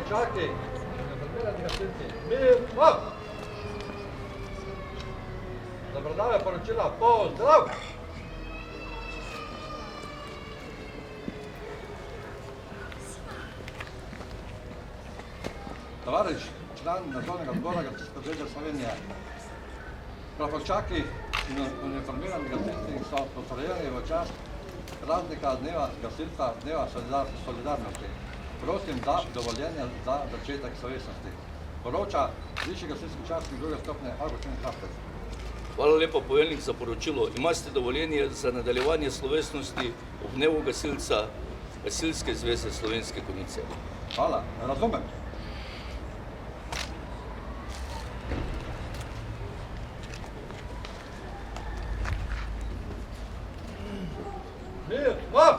Čaki, informirani gasilci, mir, hop! Dobrodave poročila, pozdrav! Tovariš, član nadzornega odbora Gasilske zveze Slovenije, praporčaki in uniformirani gasilci so postrojeni v čast praznika dneva gasilca, dneva solidarnosti. Prosim, da dovoljenje za začetek slovesnosti. Poroča višji gasilski častnik druge stopnje Augustin Kapec. Hvala lepa, poveljnik, za poročilo. Imate dovoljenje za nadaljevanje slovesnosti ob dnevu gasilca Gasilske zveze Slovenske Konjice. Hvala, razumem. Mir, hop!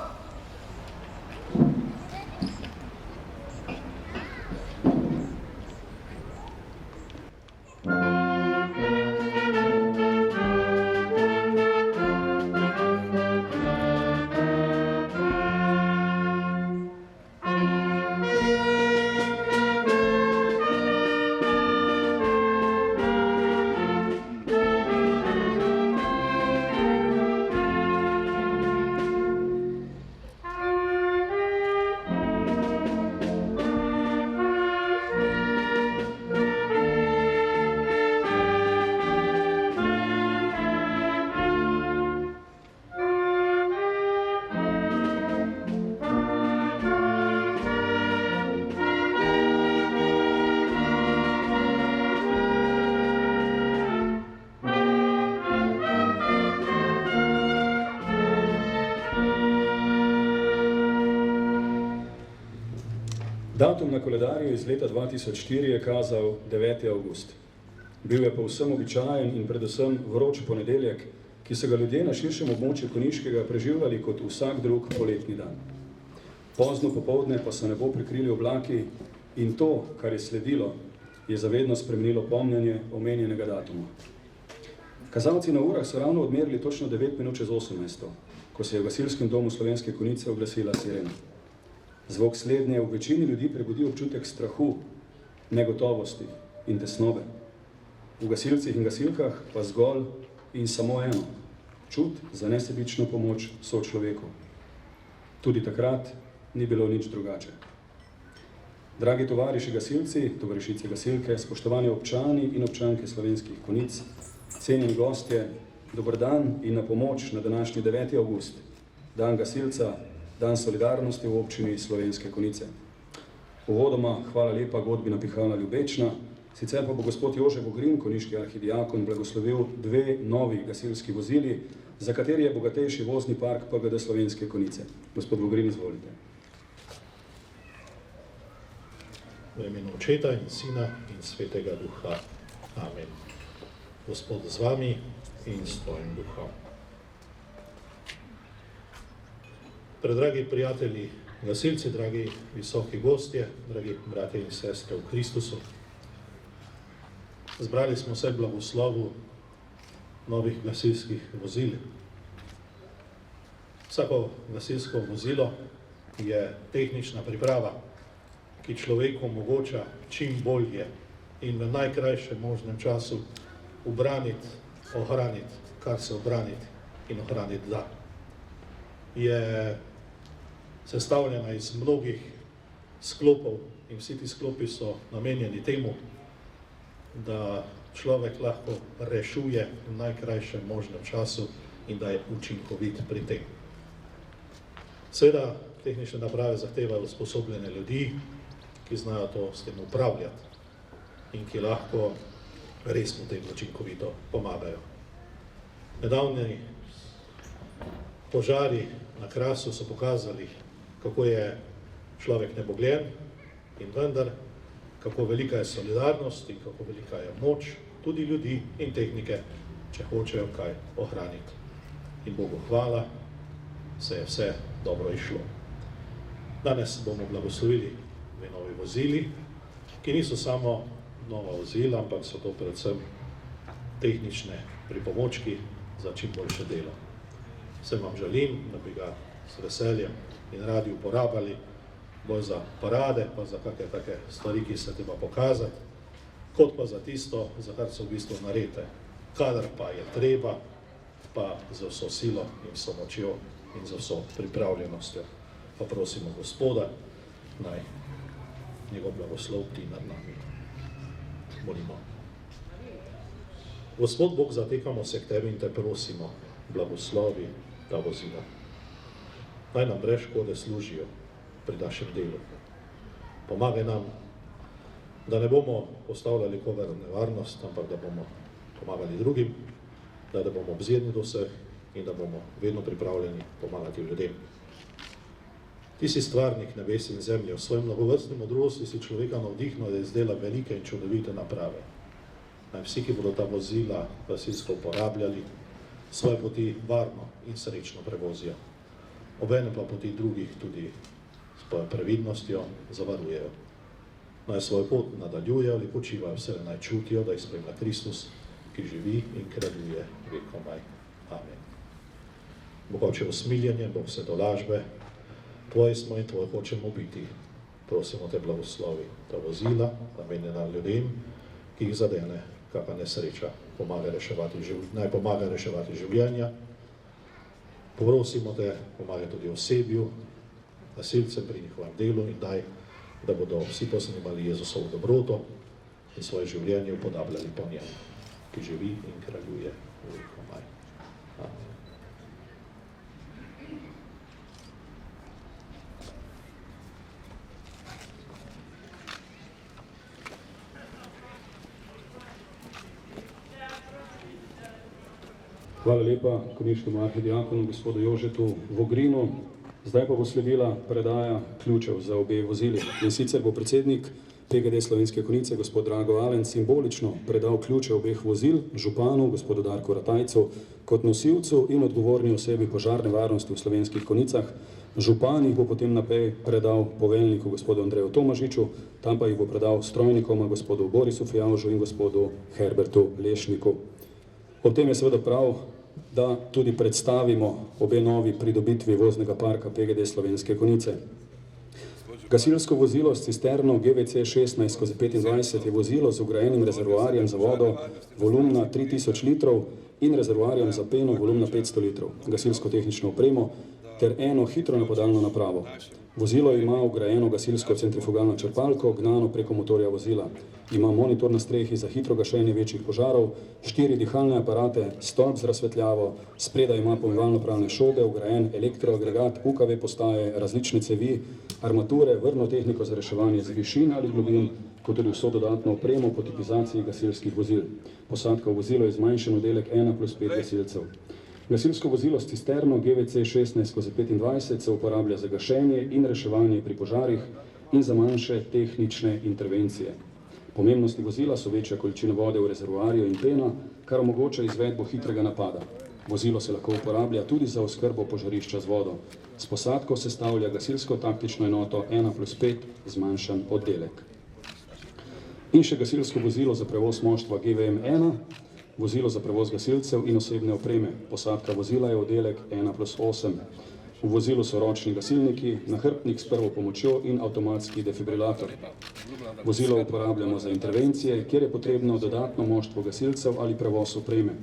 Datum na koledarju iz leta 2004 je kazal 9. avgust. Bil je povsem običajen in predvsem vroč ponedeljek, ki so ga ljudje na širšem območju Konjiškega preživljali kot vsak drug poletni dan. Pozno popoldne pa so nebo prekrili oblaki in to, kar je sledilo, je zavedno spremenilo pomnjenje omenjenega datuma. Kazalci na urah so ravno odmerili točno 9 minut čez 18, ko se je v gasilskem domu Slovenske Konjice oglasila sirena. Zvok slednje v večini ljudi prebudi občutek strahu, negotovosti in tesnobe. V gasilcih in gasilkah pa zgolj in samo eno, čut za nesebično pomoč sočloveku. Tudi takrat ni bilo nič drugače. Dragi tovariši gasilci, tovarišice gasilke, spoštovani občani in občanke Slovenskih Konjic, cenjeni gostje, dober dan in na pomoč na današnji 9. avgust, dan gasilca, dan solidarnosti v občini Slovenske Konjice. Uvodoma hvala lepa godbi Napihalna Ljubečna, sicer pa bo gospod Jože Vogrin, konjiški arhidiakon, blagoslovil 2 novi gasilski vozili, za kateri je bogatejši vozni park PGD Slovenske Konjice. Gospod Vogrin, izvolite. V imenu Očeta in Sina in Svetega Duha. Amen. Gospod z vami in s tvojim duhom. Predragi prijatelji gasilci, dragi visoki gostje, dragi bratje in sestre v Kristusu, zbrali smo se blagoslovu novih gasilskih vozil. Vsako gasilsko vozilo je tehnična priprava, ki človeku omogoča čim bolje in v najkrajšem možnem času ubraniti, ohraniti, kar se obraniti in ohraniti da. Je sestavljena iz mnogih sklopov in vsi ti sklopi so namenjeni temu, da človek lahko rešuje v najkrajšem možnem času in da je učinkovit pri tem. Seveda, tehnične naprave zahtevajo usposobljene ljudi, ki znajo to s tem upravljati in ki lahko res potem učinkovito pomagajo. Nedavni požari na Krasu so pokazali, kako je človek nebogljen in vendar, kako velika je solidarnost in kako velika je moč tudi ljudi in tehnike, če hočejo kaj ohraniti. In Bogu hvala, se je vse dobro išlo. Danes bomo blagoslovili 2 novi vozili, ki niso samo nova vozila, ampak so to predvsem tehnične pripomočki za čim boljše delo. Vsem vam želim, da bi ga s veseljem in radi uporabljali bolj za parade, pa za kakšne take stvari, ki se treba pokazati, kot pa za tisto, za kar so v bistvu narete. Kadar pa je treba, pa za vso silo in vso močjo in za vso pripravljenostjo. Pa prosimo Gospoda, naj njegov blagoslov ti nad nami. Molimo. Gospod Bog, zatekamo se k tebi in te prosimo, blagoslovi ta vozila. Naj nam brez škode služijo pri našem delu. Pomagaj nam, da ne bomo postavljali koga v nevarnost, ampak da bomo pomagali drugim, da bomo obzirni do vseh in da bomo vedno pripravljeni pomagati ljudem. Ti si stvarnik nebes in zemlje, v svojem mnogovrstni modrosti si človeka navdihnil, da izdela velike in čudovite naprave. Naj vsi, ki bodo ta vozila gasilsko uporabljali, svoje poti varno in srečno prevozijo. Obenem pa poti drugih tudi s previdnostjo zavarujejo. Naj svojo pot nadaljujejo ali počivajo, vse naj čutijo, da jih spremlja Kristus, ki živi in kraljuje vekomaj. Amen. Bog oče usmiljenje, Bog vse tolažbe, Tvoji smo in Tvoj hočemo biti. Prosimo te blagoslovi ta vozila, namenjena ljudem, ki jih zadene kakšna nesreča, naj pomaga reševati življenja. Prosimo te, pomagaj tudi osebju, gasilcem pri njihovem delu in daj, da bodo vsi posnemali Jezusovo dobroto in svoje življenje upodabljali po njem, ki živi in kraljuje vekomaj. Amen. Hvala lepa konjiškemu arhidiakonu, gospodu Jožetu Vogrinu. Zdaj pa bo sledila predaja ključev za obe vozili. In sicer bo predsednik PGD Slovenske Konjice, gospod Drago Alen, simbolično predal ključe obeh vozil županu, gospodu Darku Ratajcu, kot nosilcu in odgovorni osebi požarne varnosti v Slovenskih Konjicah. Župan jih bo potem naprej predal poveljniku, gospodu Andreju Tomažiču, tam pa jih bo predal strojnikoma, gospodu Borisu Fijavžu in gospodu Herbertu Lešniku. Ob tem je seveda prav, da tudi predstavimo obe novi pridobitvi voznega parka PGD Slovenske Konjice. Gasilsko vozilo s cisterno GVC 16/25 je vozilo z vgrajenim rezervoarjem za vodo volumna 3000 litrov in rezervoarjem za peno volumna 500 litrov, gasilsko tehnično opremo ter eno hitro napadalno napravo. Vozilo ima vgrajeno gasilsko centrifugalno črpalko, gnano preko motorja vozila. Ima monitor na strehi za hitro gašenje večjih požarov, 4 dihalne aparate, stolp z razsvetljavo, spredaj ima pomivalno-pralne šobe, vgrajen elektroagregat, UKV postaje, različne cevi, armature, vrno tehniko za reševanje z višin ali globin, kot tudi vso dodatno opremo po tipizaciji gasilskih vozil. Posadka v vozilo je zmanjšen oddelek 1+5 gasilcev. Gasilsko vozilo s cisterno GVC 16/25 se uporablja za gašenje in reševanje pri požarih in za manjše tehnične intervencije. Pomembnosti vozila so večja količina vode v rezervoarju in pena, kar omogoča izvedbo hitrega napada. Vozilo se lahko uporablja tudi za oskrbo požarišča z vodo. S posadko sestavlja gasilsko taktično enoto 1+5 zmanjšan oddelek. In še gasilsko vozilo za prevoz moštva GVM-1, vozilo za prevoz gasilcev in osebne opreme. Posadka vozila je oddelek 1+8. V vozilu so ročni gasilniki, nahrbtnik s prvo pomočjo in avtomatski defibrilator. Vozilo uporabljamo za intervencije, kjer je potrebno dodatno moštvo gasilcev ali prevoz opreme.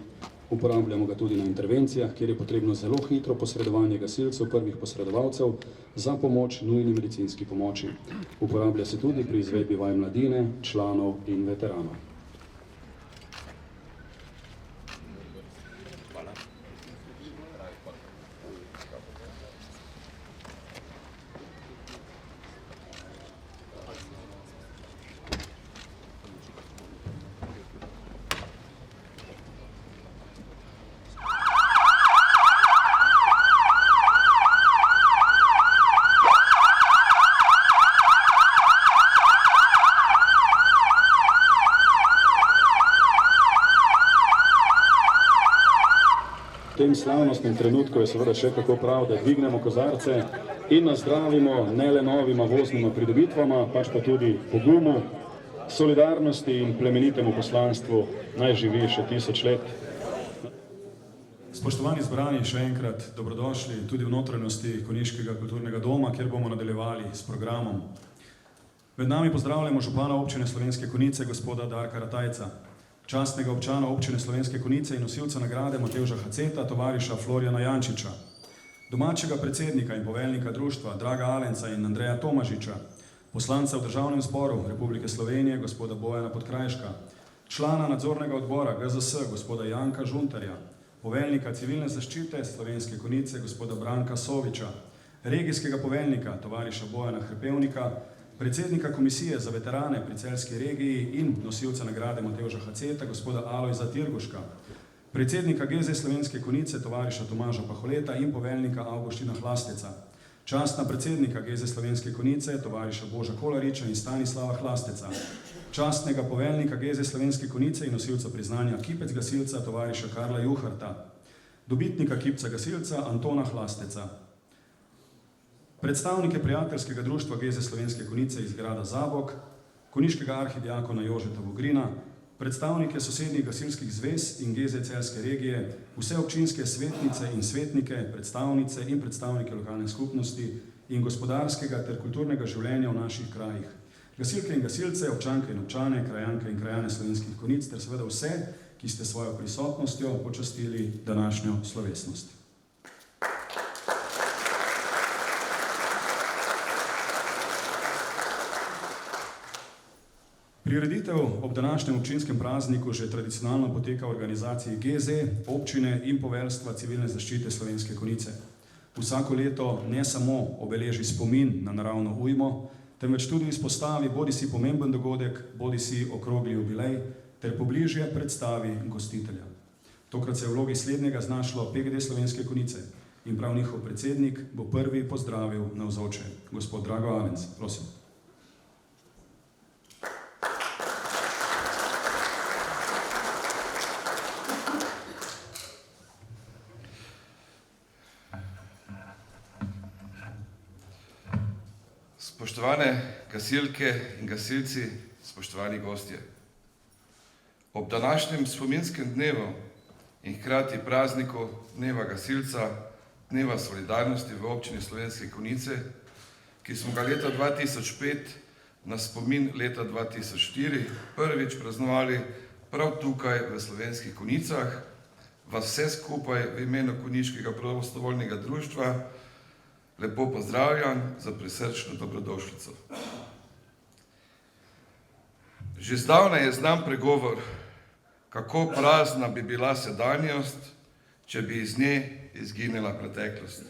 Uporabljamo ga tudi na intervencijah, kjer je potrebno zelo hitro posredovanje gasilcev, prvih posredovalcev, za pomoč nujni medicinski pomoči. Uporablja se tudi pri izvedbi vaj mladine, članov in veteranov. V tem slavnostnem trenutku je seveda še kako prav, da dvignemo kozarce in nazdravimo ne le novima voznima pridobitvama, pač pa tudi pogumu, solidarnosti in plemenitemu poslanstvu, naj živi še 1000 let. Spoštovani zbrani, še enkrat dobrodošli tudi v notranjosti Konjiškega kulturnega doma, kjer bomo nadaljevali s programom. Med nami pozdravljamo župana občine Slovenske Konjice, gospoda Darka Ratajca, častnega občana občine Slovenske Konjice in nosilca nagrade Matevža Haceta, tovariša Florjana Jančiča, domačega predsednika in poveljnika društva Draga Alenca in Andreja Tomažiča, poslanca v Državnem zboru Republike Slovenije, gospoda Bojana Podkrajška, člana nadzornega odbora GZS, gospoda Janka Žuntarja, poveljnika civilne zaščite Slovenske Konjice, gospoda Branka Soviča, regijskega poveljnika, tovariša Bojana Hrpevnika, predsednika komisije za veterane pri Celjski regiji in nosilca nagrade Matevža Haceta, gospoda Alojza Tirguška, predsednika GZ Slovenske Konjice, tovariša Tomaža Paholeta in poveljnika Avguština Hlasteca, častna predsednika GZ Slovenske Konjice, tovariša Boža Kolariča in Stanislava Hlasteca, častnega poveljnika GZ Slovenske Konjice in nosilca priznanja kipec gasilca, tovariša Karla Juharta, dobitnika kipca gasilca Antona Hlasteca, predstavnike prijateljskega društva GZ Slovenske Konjice iz grada Zabok, konjiškega arhidiakona Jožeta Vogrina, predstavnike sosednjih gasilskih zvez in GZ Celjske regije, vse občinske svetnice in svetnike, predstavnice in predstavnike lokalne skupnosti in gospodarskega ter kulturnega življenja v naših krajih, gasilke in gasilce, občanke in občane, krajanke in krajane Slovenskih Konjic ter seveda vse, ki ste svojo prisotnostjo počastili današnjo slovesnost. Prireditev ob današnjem občinskem prazniku že tradicionalno poteka v organizaciji GZ, občine in poveljstva civilne zaščite Slovenske Konjice. Vsako leto ne samo obeleži spomin na naravno ujmo, temveč tudi izpostavi bodisi pomemben dogodek, bodisi okrogli jubilej, ter pobližje predstavi gostitelja. Tokrat se je v vlogi slednjega znašlo PGD Slovenske Konjice in prav njihov predsednik bo prvi pozdravil navzoče. Gospod Drago Alenc, prosim. Spoštovane gasilke in gasilci, spoštovani gostje. Ob današnjem spominskem dnevu in hkrati prazniku Dneva gasilca, Dneva solidarnosti v občini Slovenske Konjice, ki smo ga leta 2005 na spomin leta 2004 prvič praznovali prav tukaj v Slovenskih Konjicah, vas vse skupaj v imenu Konjiškega prostovoljnega društva lepo pozdravljam za prisrčno dobrodošlico. Že zdavnaj je znan pregovor, kako prazna bi bila sedanjost, če bi iz nje izginila preteklost.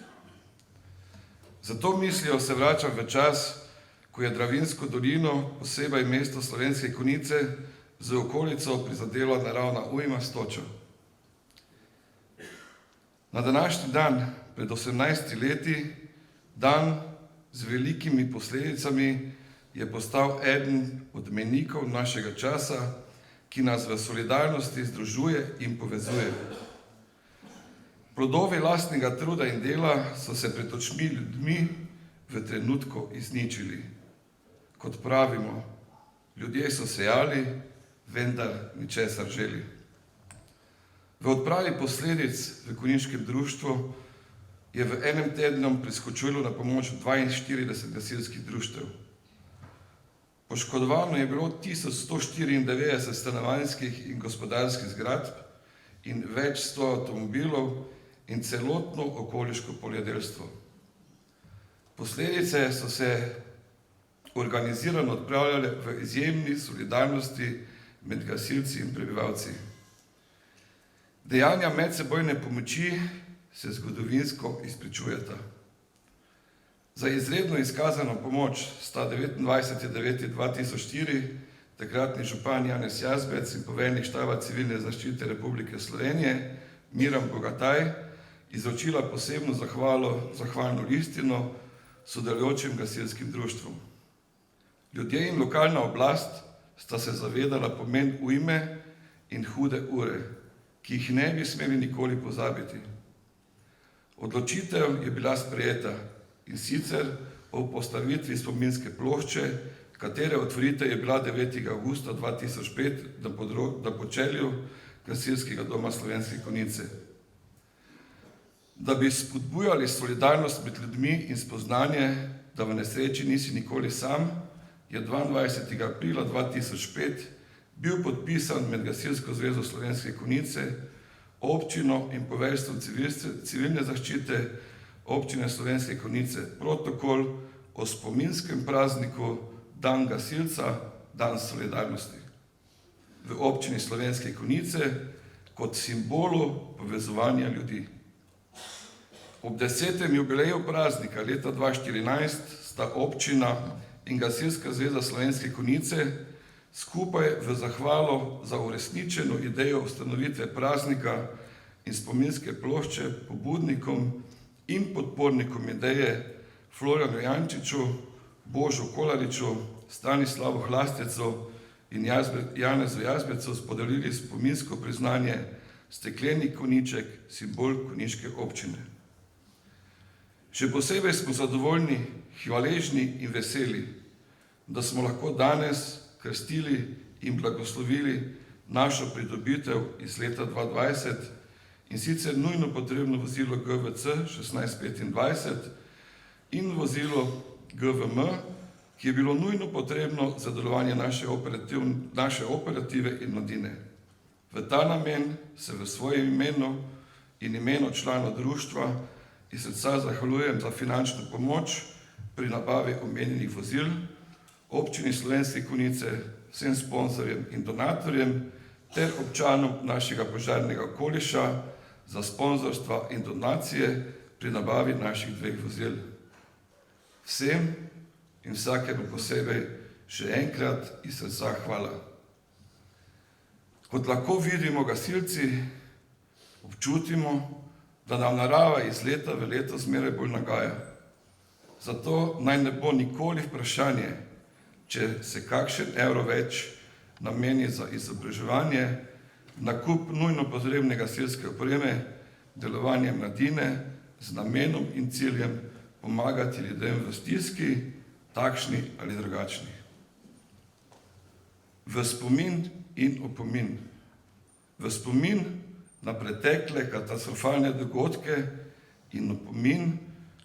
Zato mislijo se vračam v čas, ko je Dravinjsko dolino, posebej mesto Slovenske Konjice, z okolico prizadela naravna ujma s točo. Na današnji dan, pred 18 leti, dan z velikimi posledicami, je postal eden od mejnikov našega časa, ki nas v solidarnosti združuje in povezuje. Plodovi lastnega truda in dela so se pred očmi ljudmi v trenutku izničili. Kot pravimo, ljudje so sejali, vendar ničesar želi. V odpravi posledic v konjiškem društvu je v enem tednu priskočilo na pomoč 42 gasilskih društev. Poškodovano je bilo 1194 stanovanjskih in gospodarskih zgradb in več 100 avtomobilov in celotno okoliško poljedelstvo. Posledice so se organizirano odpravljale v izjemni solidarnosti med gasilci in prebivalci. Dejanja medsebojne pomoči se zgodovinsko izpričujeta. Za izredno izkazano pomoč sta 29.9.2004 takratni župan Janez Jazbec in poveljnik štaba civilne zaščite Republike Slovenije Miran Bogataj izročila posebno zahvalno listino sodelujočim gasilskim društvom. Ljudje in lokalna oblast sta se zavedala pomen ujme in hude ure, ki jih ne bi smeli nikoli pozabiti. Odločitev je bila sprejeta in sicer o postavitvi spominske plošče, katere otvoritev je bila 9. avgusta 2005 na počelju Gasilskega doma Slovenske Konjice. Da bi spodbujali solidarnost med ljudmi in spoznanje, da v nesreči nisi nikoli sam, je 22. aprila 2005 bil podpisan med Gasilsko zvezo Slovenske Konjice, občino in poveljstvom civilne zaščite občine Slovenske Konjice protokol o spominskem prazniku Dan gasilca, dan solidarnosti v občini Slovenske Konjice kot simbolu povezovanja ljudi. Ob 10. jubileju praznika leta 2014 sta občina in Gasilska zveza Slovenske Konjice skupaj v zahvalo za uresničeno idejo ustanovitve praznika in spominske plošče pobudnikom in podpornikom ideje Florjanu Jančiču, Božu Kolariču, Stanislavu Hlastecu in Janezu Jazbecu podelili spominsko priznanje stekleni konjiček, simbol konjiške občine. Še posebej smo zadovoljni, hvaležni in veseli, da smo lahko danes krstili in blagoslovili našo pridobitev iz leta 2020 in sicer nujno potrebno vozilo GVC 1625 in vozilo GVM, ki je bilo nujno potrebno za delovanje naše operative in mladine. V ta namen se v svojem imenu in imenu članov društva iz srca zahvaljujem za finančno pomoč pri nabavi omenjenih vozil, občini Slovenske Konjice, vsem sponzorjem in donatorjem ter občanom našega požarnega okoliša za sponzorstva in donacije pri nabavi naših dveh vozil. Vsem in vsakemu posebej še enkrat iz srca hvala. Kot lahko vidimo gasilci, občutimo, da nam narava iz leta v leto zmeraj bolj nagaja. Zato naj ne bo nikoli vprašanje, če se kakšen evro več nameni za izobraževanje, nakup nujno potrebne gasilske opreme, delovanje mladine z namenom in ciljem pomagati ljudem v stiski, takšni ali drugačni. V spomin in opomin. V spomin na pretekle katastrofalne dogodke in opomin,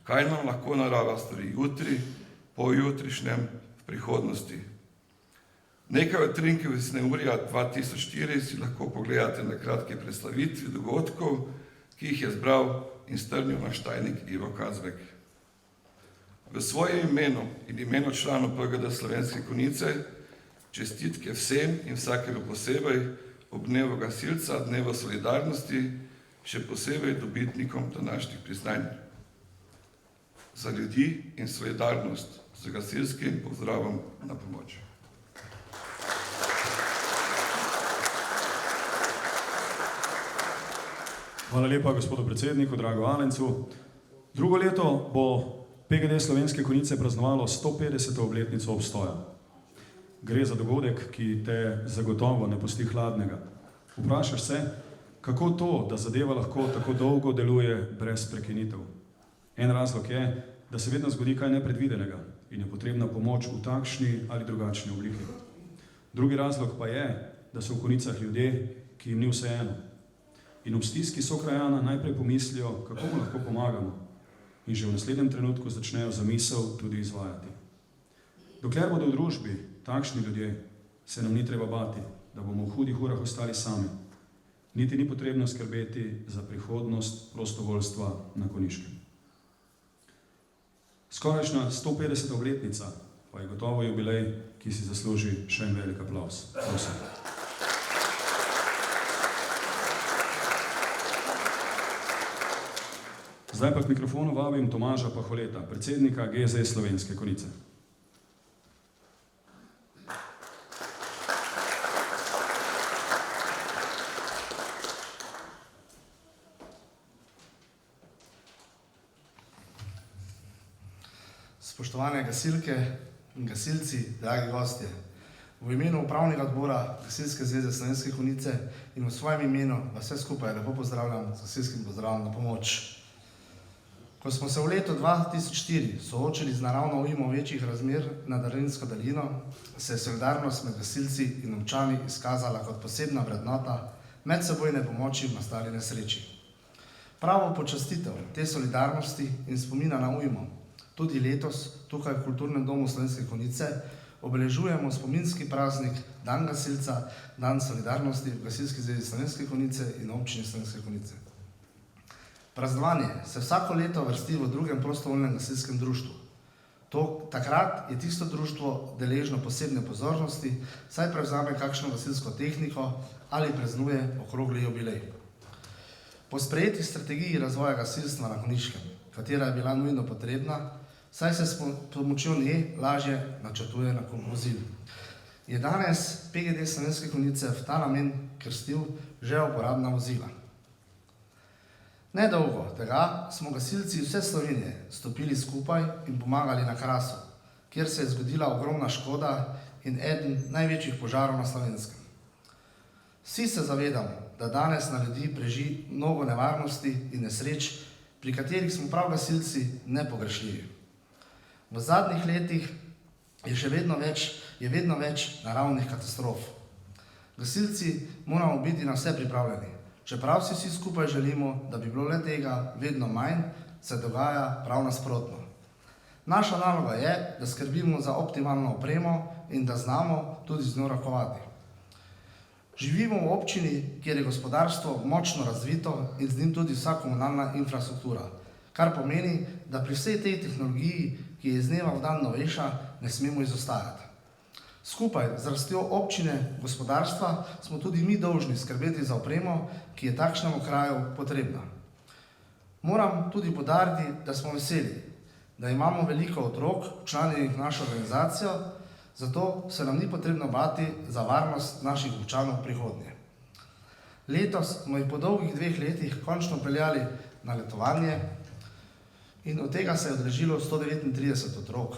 kaj nam lahko narava stori jutri, pojutrišnjem, v prihodnosti. Nekaj utrinkov iz neurja 2004 si lahko pogledate na kratki predstavitvi dogodkov, ki jih je zbral in strnil naš tajnik Ivo Kazbek. V svojem imenu in imenu članov PGD Slovenske Konjice čestitke vsem in vsakemu posebej ob dnevu gasilca, dnevu solidarnosti, še posebej dobitnikom današnjih priznanj. Za ljudi in solidarnost z gasilskim pozdravom na pomoč. Hvala lepa gospodu predsedniku, drago Alencu. Drugo leto bo PGD Slovenske Konjice praznovalo 150. obletnico obstoja. Gre za dogodek, ki te zagotovo ne pusti hladnega. Vprašaš se, kako to, da zadeva lahko tako dolgo deluje brez prekinitev. En razlog je, da se vedno zgodi kaj nepredvidenega in je potrebna pomoč v takšni ali drugačni obliki. Drugi razlog pa je, da so v Konjicah ljudje, ki jim ni vseeno. In ob stiski sokrajana najprej pomislijo, kako mu lahko pomagamo in že v naslednjem trenutku začnejo zamisel tudi izvajati. Dokler bodo v družbi takšni ljudje, se nam ni treba bati, da bomo v hudih urah ostali sami. Niti ni potrebno skrbeti za prihodnost prostovoljstva na Konjiškem. Skorajšnja 150. obletnica pa je gotovo jubilej, ki si zasluži še en velik aplavz. Prosim. Zdaj pa k mikrofonu vabim Tomaža Paholeta, predsednika GZ Slovenske Konjice. Spoštovane gasilke in gasilci, dragi gostje, v imenu upravnega odbora Gasilske zveze Slovenske Konjice in v svojem imenu vas vse skupaj lepo pozdravljam z gasilskim pozdravom na pomoč. Ko smo se v letu 2004 soočili z naravno ujmo večjih razmer nad Darinsko dolino, se je solidarnost med gasilci in občani izkazala kot posebna vrednota medsebojne pomoči v nastali nesreči. Pravo počastitev te solidarnosti in spomina na ujmo. Tudi letos, tukaj v Kulturnem domu Slovenske Konjice, obeležujemo spominski praznik Dan gasilca, Dan solidarnosti v Gasilski zvezi Slovenske Konjice in občini Slovenske Konjice. Praznovanje se vsako leto vrsti v drugem prostovoljnem gasilskem društvu. Takrat je tisto društvo deležno posebne pozornosti, saj prevzame kakšno gasilsko tehniko ali praznuje okrogli jubilej. Po sprejeti strategiji razvoja gasilstva na Konjiškem, katera je bila nujno potrebna, saj se s pomočjo nje lažje načrtuje nakup vozil, je danes PGD Slovenske Konjice v ta namen krstil že uporabna vozila. Nedolgo tega smo gasilci vse Slovenije stopili skupaj in pomagali na Krasu, kjer se je zgodila ogromna škoda in eden največjih požarov na Slovenskem. Vsi se zavedamo, da danes na ljudi preži mnogo nevarnosti in nesreč, pri katerih smo prav gasilci nepogrešljivi. V zadnjih letih je vedno več naravnih katastrof. Gasilci moramo biti na vse pripravljeni. Čeprav si vsi skupaj želimo, da bi bilo le tega vedno manj, se dogaja prav nasprotno. Naša naloga je, da skrbimo za optimalno opremo in da znamo tudi z njo rokovati. Živimo v občini, kjer je gospodarstvo močno razvito in z njim tudi vsa komunalna infrastruktura, kar pomeni, da pri vsej tej tehnologiji, ki je iz dneva v dan novejša, ne smemo izostajati. Skupaj z rastjo občine gospodarstva smo tudi mi dolžni skrbeti za opremo, ki je takšnemu kraju potrebna. Moram tudi poudariti, da smo veseli, da imamo veliko otrok včlanjenih v našo organizacijo, zato se nam ni potrebno bati za varnost naših občanov v prihodnje. Letos smo jih po dolgih 2 letih končno peljali na letovanje in od tega se je udeležilo 139 otrok.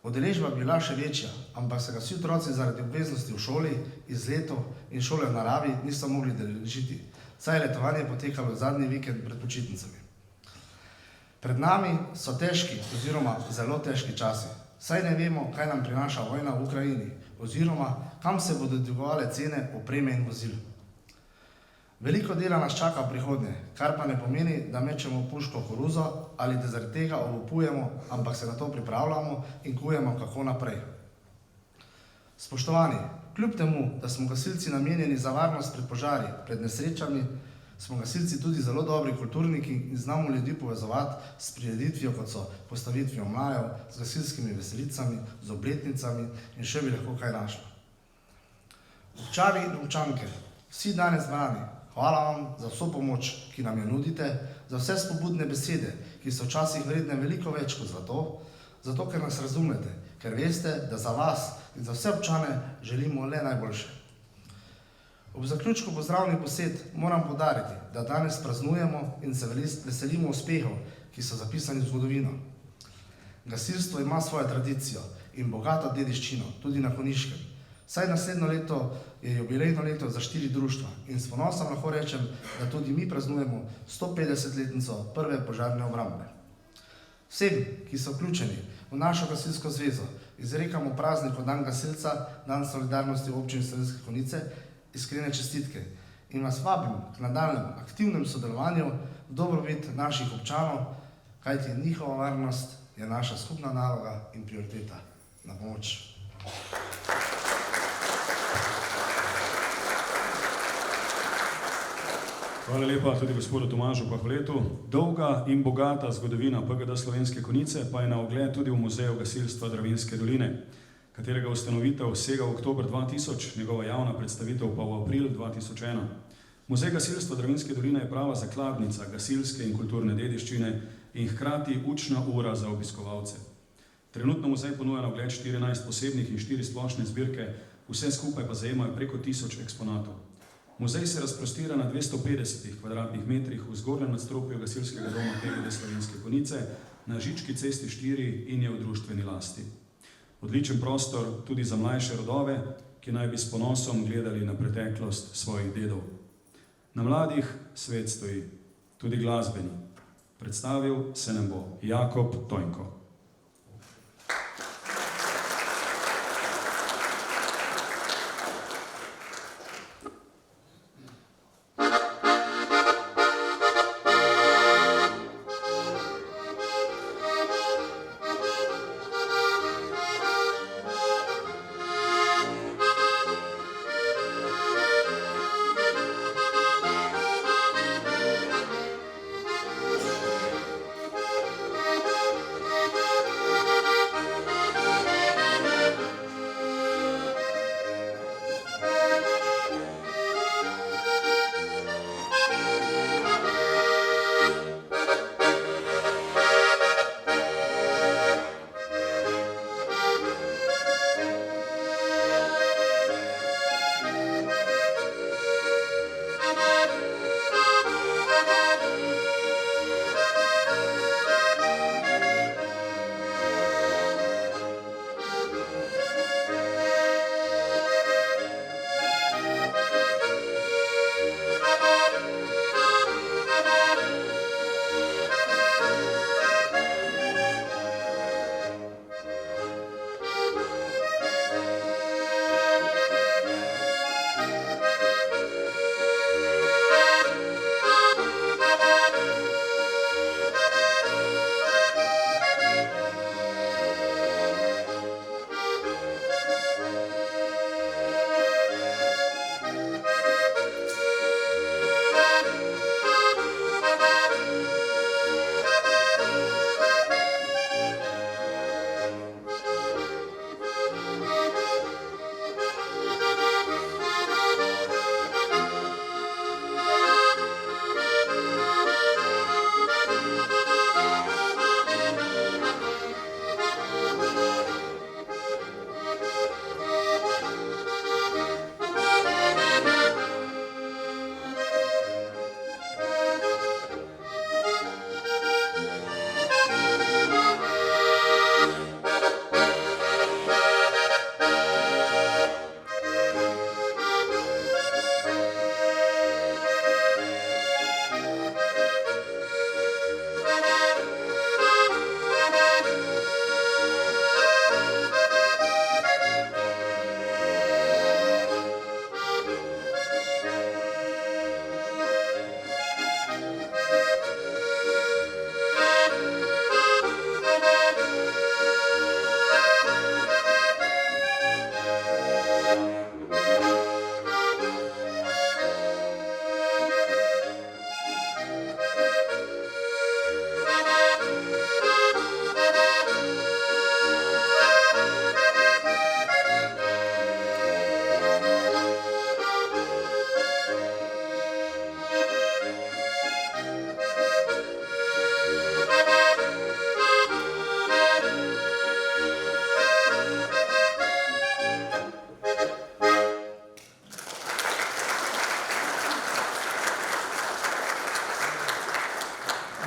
Udeležba je bila še večja, ampak se ga vsi otroci zaradi obveznosti v šoli, izletov in šole v naravi niso mogli udeležiti, saj je letovanje potekalo zadnji vikend pred počitnicami. Pred nami so težki oziroma zelo težki časi, saj ne vemo, kaj nam prinaša vojna v Ukrajini oziroma kam se bodo dvigovale cene opreme in vozil. Veliko dela nas čaka v prihodnje, kar pa ne pomeni, da mečemo puško v koruzo ali da zaradi tega obupujemo, ampak se na to pripravljamo in kujemo, kako naprej. Spoštovani, kljub temu, da smo gasilci namenjeni za varnost pred požari, pred nesrečami, smo gasilci tudi zelo dobri kulturniki in znamo ljudi povezovati s prireditvijo, kot so postavitvijo mlajev, z gasilskimi veselicami, z obletnicami in še bi lahko kaj našli. Občani in občanke, vsi danes zbrani, hvala vam za vso pomoč, ki nam jo nudite, za vse spodbudne besede, ki so včasih vredne veliko več kot zato ker nas razumete, ker veste, da za vas in za vse občane želimo le najboljše. Ob zaključku pozdravnih besed moram poudariti, da danes praznujemo in se veselimo uspehov, ki so zapisani v zgodovino. Gasilstvo ima svojo tradicijo in bogato dediščino, tudi na Konjiškem. Saj naslednje leto je jubilejno leto za 4 društva in s ponosom lahko rečem, da tudi mi praznujemo 150-letnico prve požarne obrambe. Vsem, ki so vključeni v našo gasilsko zvezo, izrekamo praznik Dan gasilca, Dan solidarnosti v občini Slovenske Konjice, iskrene čestitke in vas vabim k nadaljnjem aktivnem sodelovanju v dobrobit naših občanov, kajti njihova varnost je naša skupna naloga in prioriteta. Na pomoč. Hvala lepa tudi gospodu Tomažu Pahletu. Dolga in bogata zgodovina PGD Slovenske Konjice pa je na ogled tudi v Muzeju gasilstva Dravinjske doline, katerega ustanovitev sega v oktober 2000, njegova javna predstavitev pa v april 2001. Muzej gasilstva Dravinjske doline je prava zakladnica gasilske in kulturne dediščine in hkrati učna ura za obiskovalce. Trenutno muzej ponuja na ogled 14 posebnih in 4 splošne zbirke, vse skupaj pa zajemajo preko 1000 eksponatov. Muzej se razprostira na 250 kvadratnih metrih v zgornjem nadstropju gasilskega doma PGD Slovenske Konjice na Žički cesti 4 in je v društveni lasti. Odličen prostor tudi za mlajše rodove, ki naj bi s ponosom gledali na preteklost svojih dedov. Na mladih svet stoji, tudi glasbeni. Predstavil se nam bo Jakob Tojnko.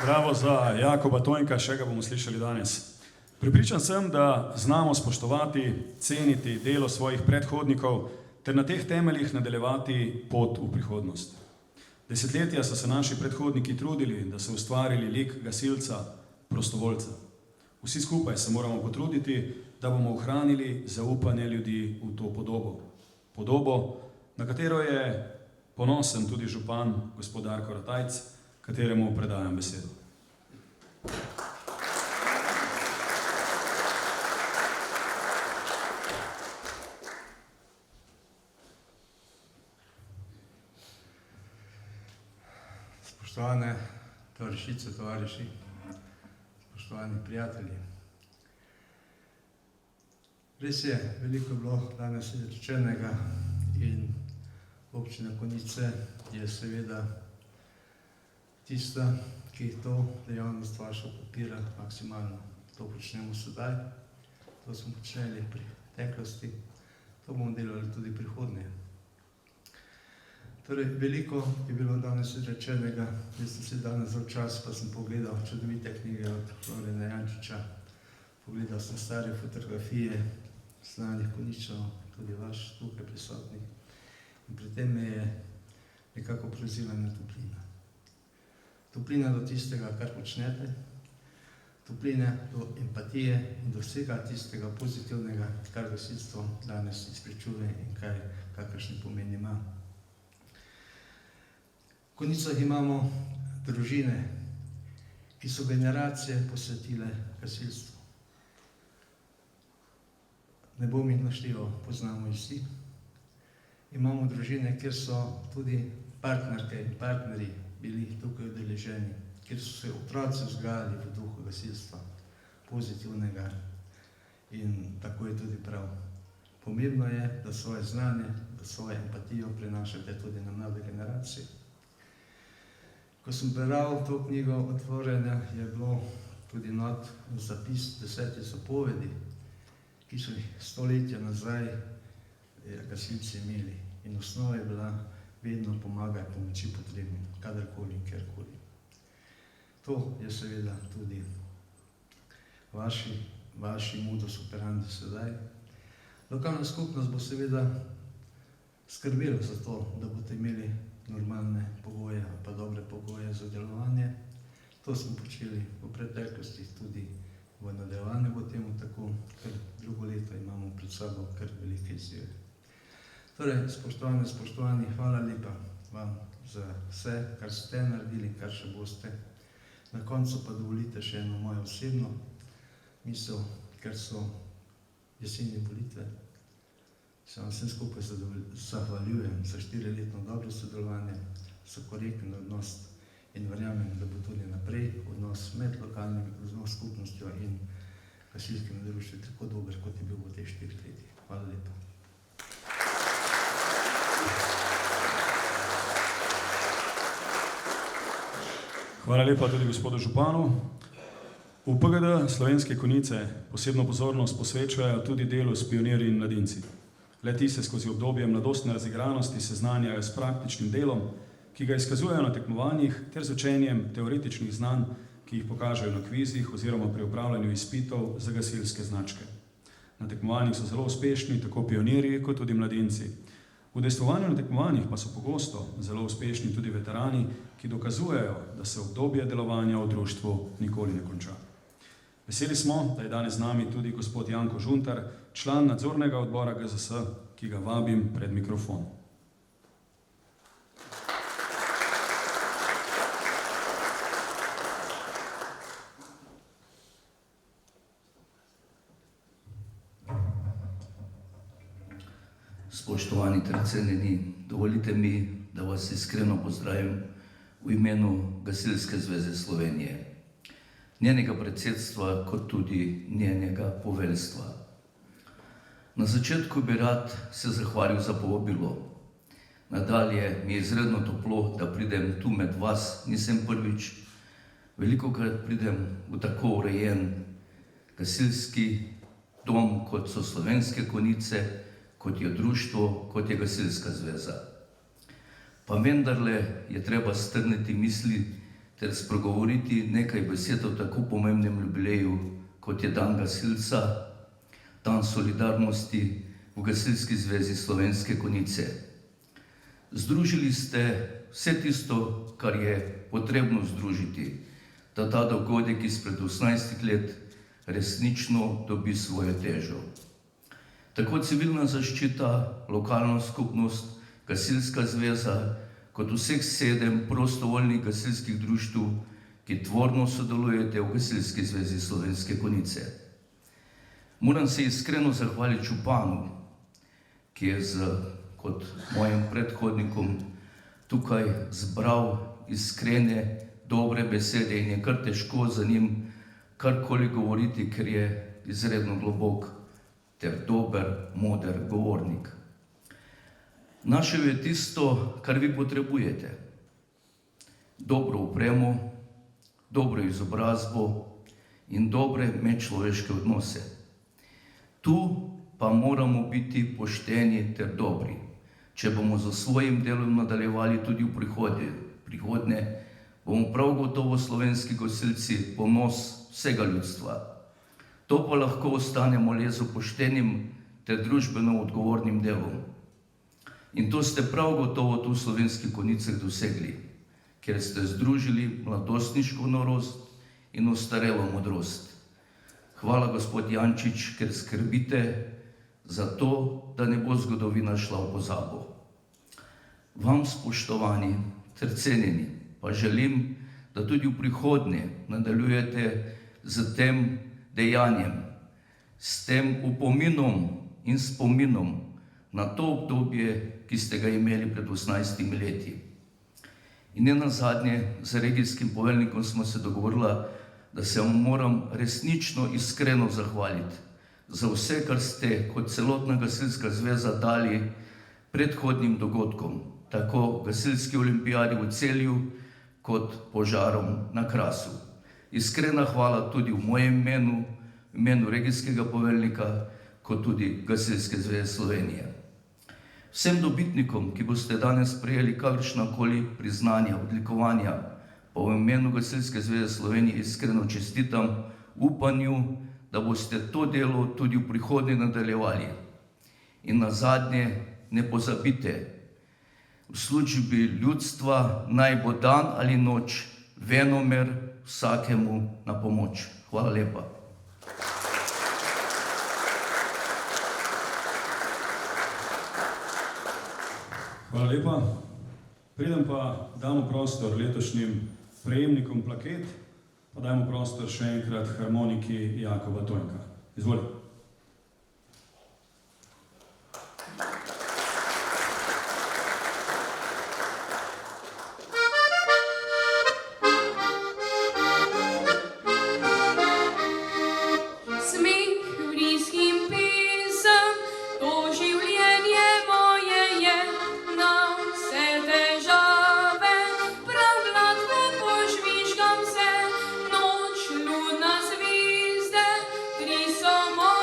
Bravo za Jakoba Tojnka, še ga bomo slišali danes. Pripričan sem, da znamo spoštovati, ceniti delo svojih predhodnikov ter na teh temeljih nadaljevati pot v prihodnost. Desetletja so se naši predhodniki trudili, da so ustvarili lik gasilca, prostovoljca. Vsi skupaj se moramo potruditi, da bomo ohranili zaupanje ljudi v to podobo. Podobo, na katero je ponosen tudi župan gospod Darko Ratajc, kateremu predajam besedo. Spoštovane tovarišice, tovariši, spoštovani prijatelji. Res je, veliko je bilo danes rečenega in občina Konjice je seveda tista, ki to dejavnost vašo podpira maksimalno. To počnemo sedaj, to smo počeli pri preteklosti, to bomo delali tudi prihodnje. Torej, veliko je bilo danes rečenega, jaz sem si danes vzel čas, pa sem pogledal čudovite knjige od Florjana Jančiča, pogledal sem stare fotografije znanih Konjičanov, tudi vaš tukaj prisotnih, in pri tem me je nekako prevzela ena toplina. Toplina do tistega, kar počnete, toplina do empatije in do vsega tistega pozitivnega, kar gasilstvo danes izpričuje in kakršni pomen ima. V Konjicah imamo družine, ki so generacije posvetile gasilstvu. Ne bom jih našteval, poznamo jih vsi. Imamo družine, kjer so tudi partnerke in partnerji bili tukaj udeleženi, kjer so se otroci vzgajali v duhu gasilstva, pozitivnega, in tako je tudi prav. Pomembno je, da svoje znanje, da svojo empatijo prenašate tudi na mlade generacije. Ko sem bral to knjigo Otvorjena, je bilo tudi not zapis 10 zapovedi, ki so jih stoletja nazaj gasilci imeli. In osnova je bila vedno pomagaj pomoči potrebnim, kadarkoli in kjerkoli. To je seveda tudi vaši modus operandi sedaj. Lokalna skupnost bo seveda skrbela za to, da boste imeli normalne pogoje, pa dobre pogoje za delovanje. To smo počeli v preteklosti, tudi v nadaljevanju bo temu tako, ker drugo leto imamo pred sabo kar velike izzive. Torej, spoštovani, hvala lepa vam za vse, kar ste naredili, kar še boste. Na koncu pa dovolite še eno mojo osebno misel, ker so jeseni volitve. Se vam vsem skupaj zahvaljujem za 4-letno dobro sodelovanje, za korekten odnos in verjamem, da bo tudi naprej odnos med lokalnim skupnostjo in gasilskim društvom tako dober, kot je bil v teh 4 letih. Hvala lepa. Hvala lepa tudi gospodu županu. V PGD Slovenske Konjice posebno pozornost posvečajo tudi delu s pionirji in mladinci. Le-ti se skozi obdobje mladostne razigranosti seznanjajo s praktičnim delom, ki ga izkazujejo na tekmovanjih ter z učenjem teoretičnih znanj, ki jih pokažejo na kvizih oziroma pri upravljanju izpitov za gasilske značke. Na tekmovanjih so zelo uspešni tako pionirji kot tudi mladinci. V udejstvovanju na tekmovanjih pa so pogosto zelo uspešni tudi veterani, ki dokazujejo, da se obdobje delovanja v društvu nikoli ne konča. Veseli smo, da je danes z nami tudi gospod Janko Žuntar, član nadzornega odbora GZS, ki ga vabim pred mikrofon. Spoštovani ter cenjeni, dovolite mi, da vas iskreno pozdravim v imenu Gasilske zveze Slovenije, njenega predsedstva kot tudi njenega poveljstva. Na začetku bi rad se zahvalil za povabilo. Nadalje mi je izredno toplo, da pridem tu med vas, nisem prvič. Velikokrat pridem v tako urejen gasilski dom, kot so Slovenske Konjice, kot je društvo, kot je Gasilska zveza. Pa vendarle je treba strniti misli ter spregovoriti nekaj besed o tako pomembnem jubileju, kot je Dan gasilca, Dan solidarnosti v Gasilski zvezi Slovenske Konjice. Združili ste vse tisto, kar je potrebno združiti, da ta dogodek izpred 18 let resnično dobi svojo težo. Tako civilna zaščita, lokalna skupnost, Gasilska zveza, kot vseh 7 prostovoljnih gasilskih društev, ki tvorno sodelujete v Gasilski zvezi Slovenske Konjice. Moram se iskreno zahvaliti županu, ki je kot mojim predhodnikom tukaj zbral iskrene, dobre besede in je kar težko za njim karkoli govoriti, ker je izredno globok ter dober, moder govornik. Našel je tisto, kar vi potrebujete. Dobro opremo, dobro izobrazbo in dobre medčloveške odnose. Tu pa moramo biti pošteni ter dobri. Če bomo za svojim delom nadaljevali tudi v prihodnje, bomo prav gotovo slovenski gasilci ponos vsega ljudstva. To pa lahko ostanemo le z poštenim ter družbeno odgovornim delom. In to ste prav gotovo tu v Slovenskih Konjicah dosegli, ker ste združili mladostniško norost in ostarelo modrost. Hvala, gospod Jančič, ker skrbite za to, da ne bo zgodovina šla v pozabo. Vam, spoštovani ter cenjeni, pa želim, da tudi v prihodnje nadaljujete z tem dejanjem, s tem upominom in spominom na to obdobje, ki ste ga imeli pred 18 leti. In ne nazadnje, z regijskim poveljnikom smo se dogovorili, da se vam moram resnično iskreno zahvaliti za vse, kar ste kot celotna Gasilska zveza dali predhodnim dogodkom, tako Gasilski olimpijadi v Celju, kot požarom na Krasu. Iskrena hvala tudi v mojem imenu, v imenu regijskega poveljnika, kot tudi Gasilske zveze Slovenije. Vsem dobitnikom, ki boste danes prejeli kakršnakoli priznanja, odlikovanja, pa v imenu Gasilske zveze Slovenije iskreno čestitam v upanju, da boste to delo tudi v prihodnje nadaljevali. In nazadnje, ne pozabite, v službi ljudstva naj bo dan ali noč venomer vsakemu na pomoč. Hvala lepa. Hvala lepa. Preden pa damo prostor letošnjim prejemnikom plaket, pa dajmo prostor še enkrat harmoniki Jakoba Tojnka. Izvolite. Somos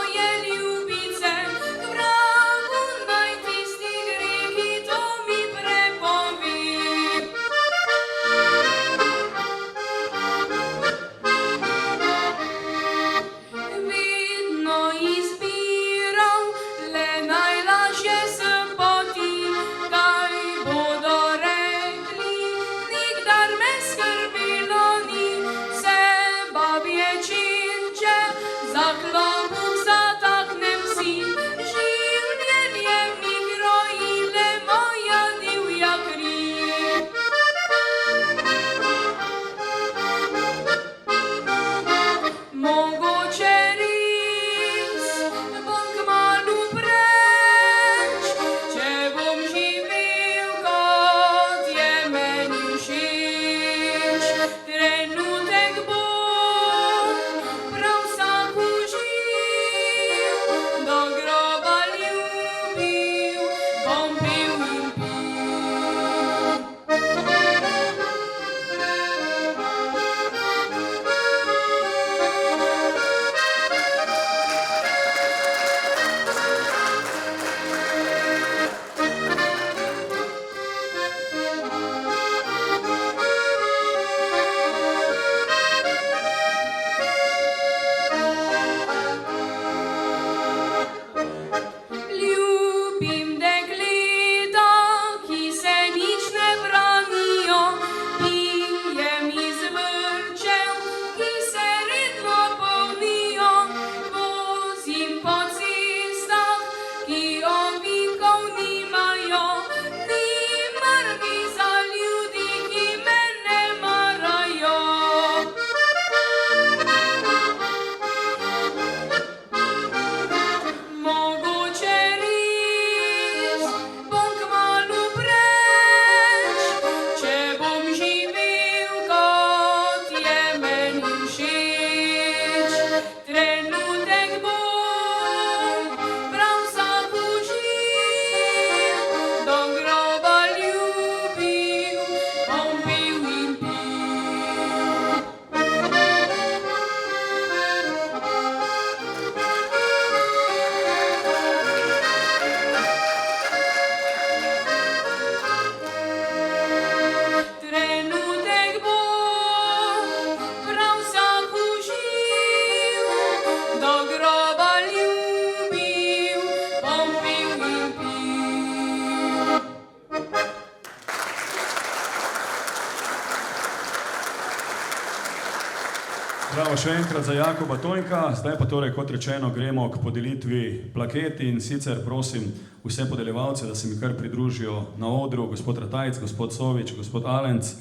Bravo še enkrat za Jakoba Tojnka. Zdaj pa torej, kot rečeno, gremo k podelitvi plaket in sicer prosim vse podeljevalce, da se mi kar pridružijo na odru, gospod Ratajc, gospod Sovič, gospod Alenc,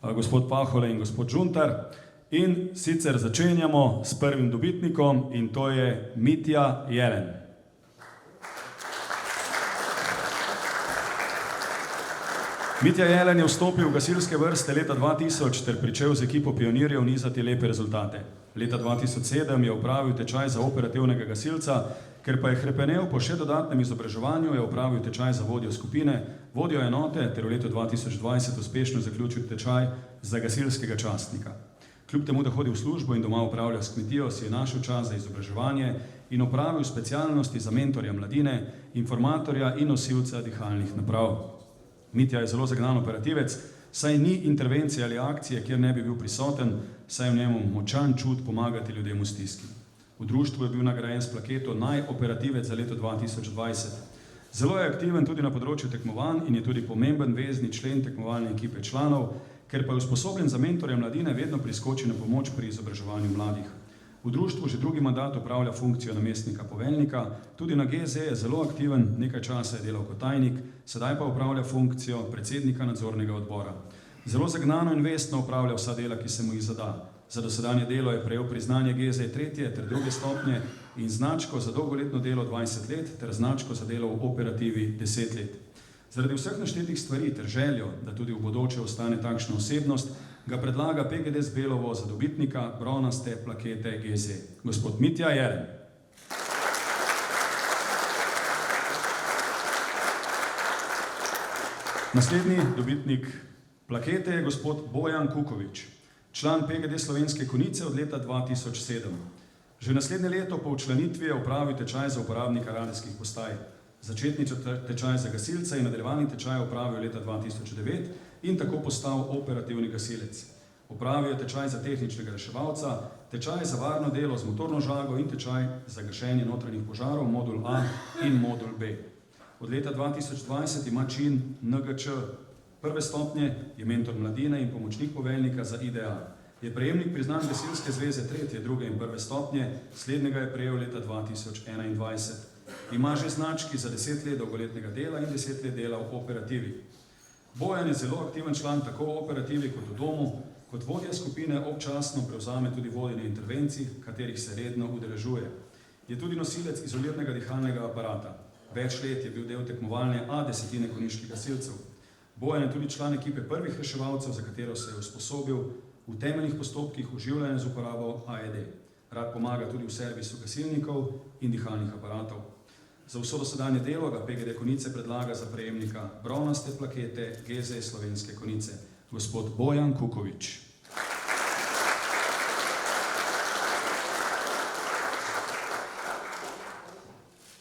gospod Pahole in gospod Žuntar. In sicer začenjamo s prvim dobitnikom in to je Mitja Jelen. Mitja Jelen je vstopil v gasilske vrste leta 2000 ter pričel z ekipo pionirjev nizati lepe rezultate. Leta 2007 je opravil tečaj za operativnega gasilca, ker pa je hrepenel po še dodatnem izobraževanju, je opravil tečaj za vodjo skupine, vodjo enote ter v letu 2020 uspešno zaključil tečaj za gasilskega častnika. Kljub temu, da hodi v službo in doma upravlja s kmetijo, si je našel čas za izobraževanje in opravil specialnosti za mentorja mladine, informatorja in nosilca dihalnih naprav. Mitja je zelo zagnan operativec, saj ni intervencije ali akcije, kjer ne bi bil prisoten, saj je v njemu močan čut pomagati ljudem v stiski. V društvu je bil nagrajen s plaketo Naj operativec za leto 2020. Zelo je aktiven tudi na področju tekmovanj in je tudi pomemben vezni člen tekmovalne ekipe članov, ker pa je usposobljen za mentorja mladine vedno priskoči na pomoč pri izobraževanju mladih. V društvu že drugi mandat opravlja funkcijo namestnika poveljnika, tudi na GZ je zelo aktiven, nekaj časa je delal kot tajnik, sedaj pa opravlja funkcijo predsednika nadzornega odbora. Zelo zagnano in vestno opravlja vsa dela, ki se mu jih zada. Za dosedanje delo je prejel priznanje GZ 3. ter 2. stopnje in značko za dolgoletno delo 20 let ter značko za delo v operativi 10 let. Zaradi vseh naštetih stvari ter željo, da tudi v bodoče ostane takšna osebnost, ga predlaga PGD Zbelovo za dobitnika bronaste plakete GZ. Gospod Mitja Jelen. Naslednji dobitnik plakete je gospod Bojan Kukovič, član PGD Slovenske Konjice od leta 2007. Že naslednje leto po včlanitvi je opravil tečaj za uporabnika radijskih postaj. Začetni tečaj za gasilca in nadaljevani tečaj opravil leta 2009 in tako postal operativni gasilec. Opravil je tečaj za tehničnega reševalca, tečaj za varno delo z motorno žago in tečaj za gašenje notranjih požarov, modul A in modul B. Od leta 2020 ima čin NGČ 1. stopnje, je mentor mladine in pomočnik poveljnika za IDA. Je prejemnik priznanj Gasilske zveze 3., 2. in 1. stopnje, slednjega je prejel leta 2021. Ima že znački za 10 let dolgoletnega dela in 10 let dela v operativi. Bojan je zelo aktiven član tako v operativi kot v domu, kot vodja skupine občasno prevzame tudi vodenje intervencij, katerih se redno udeležuje. Je tudi nosilec izoliranega dihalnega aparata. Več let je bil del tekmovalne A10 konjiških gasilcev. Bojan je tudi član ekipe prvih reševalcev, za katero se je usposobil v temeljnih postopkih uživljanja z uporabo AED. Rad pomaga tudi v servisu gasilnikov in dihalnih aparatov. Za vso dosedanje delo ga PGD Konjice predlaga za prejemnika bronaste plakete GZ Slovenske Konjice, gospod Bojan Kukovič.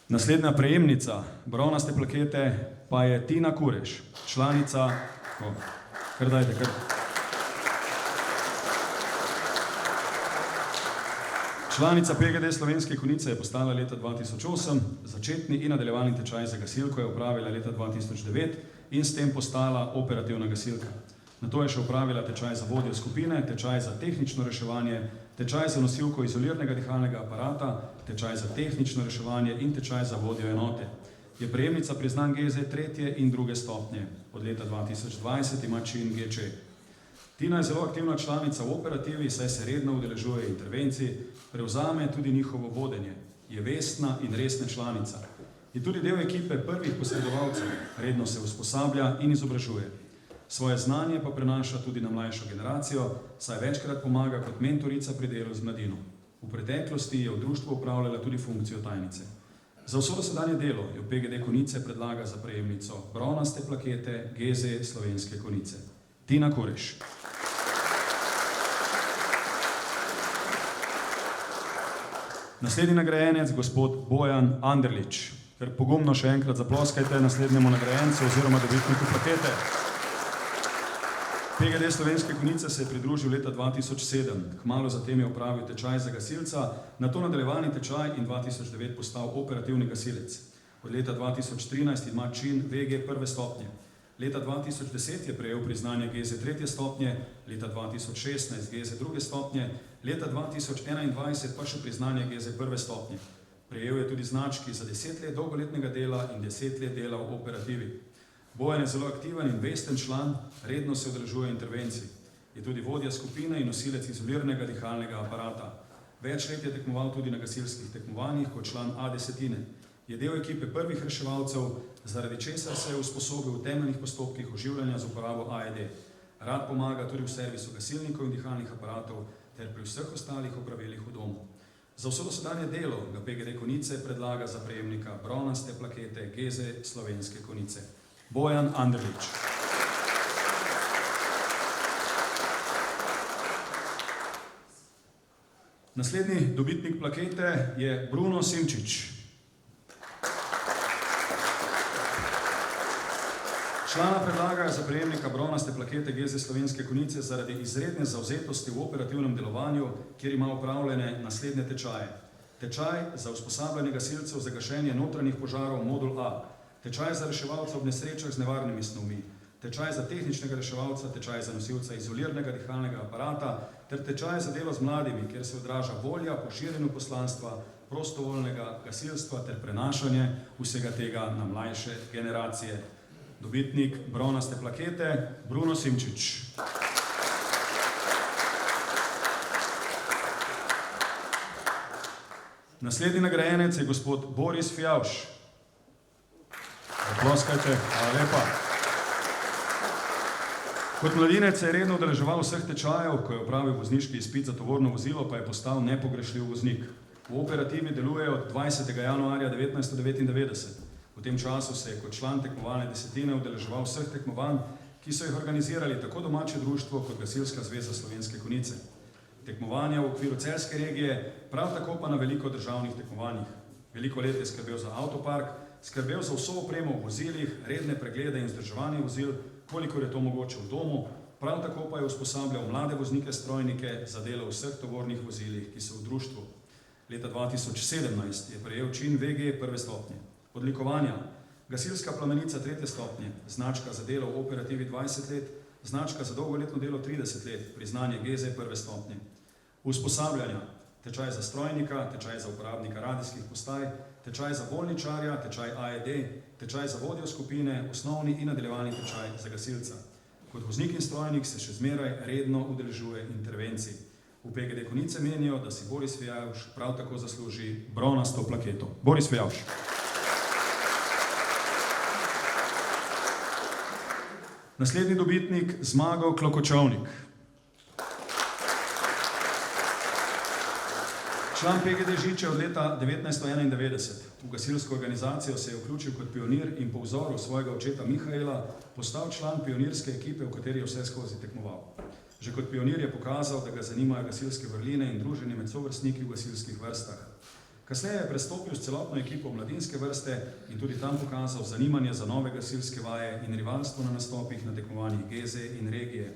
Naslednja prejemnica bronaste plakete pa je Tina Kureš, članica... Kar dajte, kar... Članica PGD Slovenske Konjice je postala leta 2008, začetni in nadaljevani tečaj za gasilko je opravila leta 2009 in s tem postala operativna gasilka. Nato je še opravila tečaj za vodjo skupine, tečaj za tehnično reševanje, tečaj za nosilko izoliranega dihalnega aparata, tečaj za tehnično reševanje in tečaj za vodjo enote. Je prejemnica priznanj GZ 3. in 2. stopnje. Od leta 2020 ima čin GČ. Tina je zelo aktivna članica v operativi, saj se redno udeležuje intervencij, prevzame tudi njihovo vodenje. Je vestna in resna članica. Je tudi del ekipe prvih posredovalcev, redno se usposablja in izobražuje. Svoje znanje pa prenaša tudi na mlajšo generacijo, saj večkrat pomaga kot mentorica pri delu z mladino. V preteklosti je v društvu upravljala tudi funkcijo tajnice. Za vso dosedanje delo jo PGD Konjice predlaga za prejemnico bronaste plakete GZ Slovenske Konjice. Tina Kureš. Naslednji nagrajenec, gospod Bojan Anderlič. Ker pogumno še enkrat zaploskajte naslednjemu nagrajencu oziroma dobitniku plakete. PGD Slovenske Konjice se je pridružil leta 2007. Kmalu zatem je opravil tečaj za gasilca, nato nadaljevani tečaj in 2009 postal operativni gasilec. Od leta 2013 ima čin VG 1. stopnje. Leta 2010 je prejel priznanje GZ 3. stopnje, leta 2016 GZ 2. stopnje, leta 2021 pa še priznanje GZ 1. stopnje. Prejel je tudi znački za 10 let dolgoletnega dela in 10 let dela v operativi. Bojan je zelo aktiven in vesten član, redno se udeležuje intervencij. Je tudi vodja skupine in nosilec izoliranega dihalnega aparata. Več let je tekmoval tudi na gasilskih tekmovanjih kot član A10. Je del ekipe prvih reševalcev, zaradi česar se je usposobil v temeljnih postopkih oživljanja z uporabo AED. Rad pomaga tudi v servisu gasilnikov in dihalnih aparatov ter pri vseh ostalih opravilih v domu. Za vso dosedanje delo ga PGD Konjice predlaga za prejemnika bronaste plakete GZ Slovenske Konjice. Bojan Anderlič. Naslednji dobitnik plakete je Bruno Simčič. Člana predlagajo za prejemnika bronaste plakete GZ Slovenske Konjice zaradi izredne zavzetosti v operativnem delovanju, kjer ima opravljene naslednje tečaje. Tečaj za usposabljanje gasilcev za gašenje notranjih požarov modul A, tečaj za reševalca ob nesrečah z nevarnimi snovmi, tečaj za tehničnega reševalca, tečaj za nosilca izoliranega dihalnega aparata ter tečaj za delo z mladimi, kjer se odraža volja po širjenju poslanstva, prostovoljnega gasilstva ter prenašanje vsega tega na mlajše generacije. Dobitnik bronaste plakete Bruno Simčič. Naslednji nagrajenec je gospod Boris Fijavš. Zaploskajte, hvala lepa. Kot mladinec se je redno udeleževal vseh tečajev, ko je opravil vozniški izpit za tovorno vozilo, pa je postal nepogrešljiv voznik. V operativi deluje od 20. januarja 1999. V tem času se je kot član tekmovalne desetine udeleževal vseh tekmovanj, ki so jih organizirali tako domače društvo kot Gasilska zveza Slovenske Konjice. Tekmovanja v okviru celjske regije, prav tako pa na veliko državnih tekmovanjih. Veliko let je skrbel za avtopark, skrbel za vso opremo v vozilih, redne preglede in vzdrževanje vozil, kolikor je to mogoče v domu, prav tako pa je usposabljal mlade voznike strojnike za delo v vseh tovornih vozilih, ki so v društvu. Leta 2017 je prejel čin VG 1. stopnje. Odlikovanja: gasilska plamenica 3. stopnje, značka za delo v operativi 20 let, značka za dolgoletno delo 30 let, priznanje GZ 1. stopnje. Usposabljanja: tečaj za strojnika, tečaj za uporabnika radijskih postaj, tečaj za bolničarja, tečaj AED, tečaj za vodjo skupine, osnovni in nadaljevani tečaj za gasilca. Kot voznik in strojnik se še zmeraj redno udeležuje intervencij. V PGD Konjice menijo, da si Boris Fijavš prav tako zasluži bronasto plaketo. Boris Fijavš. Naslednji dobitnik Zmago Klokočovnik. Član PGD Žiče od leta 1991. V gasilsko organizacijo se je vključil kot pionir in po vzoru svojega očeta Mihaela postal član pionirske ekipe, v kateri je vse skozi tekmoval. Že kot pionir je pokazal, da ga zanimajo gasilske vrline in druženje med sovrstniki v gasilskih vrstah. Kasneje je prestopil s celotno ekipo mladinske vrste in tudi tam pokazal zanimanje za nove gasilske vaje in rivalstvo na nastopih na tekmovanjih GZ in regije.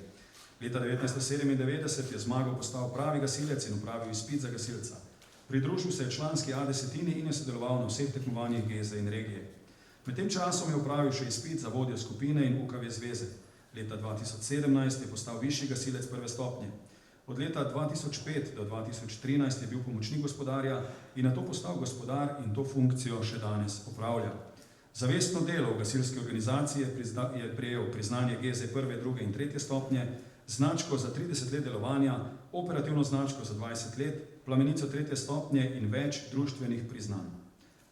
Leta 1997 je Zmago postal pravi gasilec in opravil izpit za gasilca. Pridružil se je članski A10 in je sodeloval na vseh tekmovanjih GZ in regije. Med tem časom je opravil še izpit za vodjo skupine in UKV zveze. Leta 2017 je postal višji gasilec 1. stopnje. Od leta 2005 do 2013 je bil pomočnik gospodarja in nato postal gospodar in to funkcijo še danes opravlja. Za vestno delo v gasilski organizaciji je prejel priznanje GZ 1., 2. in 3. stopnje, značko za 30 let delovanja, operativno značko za 20 let, plamenico 3. stopnje in več društvenih priznanj.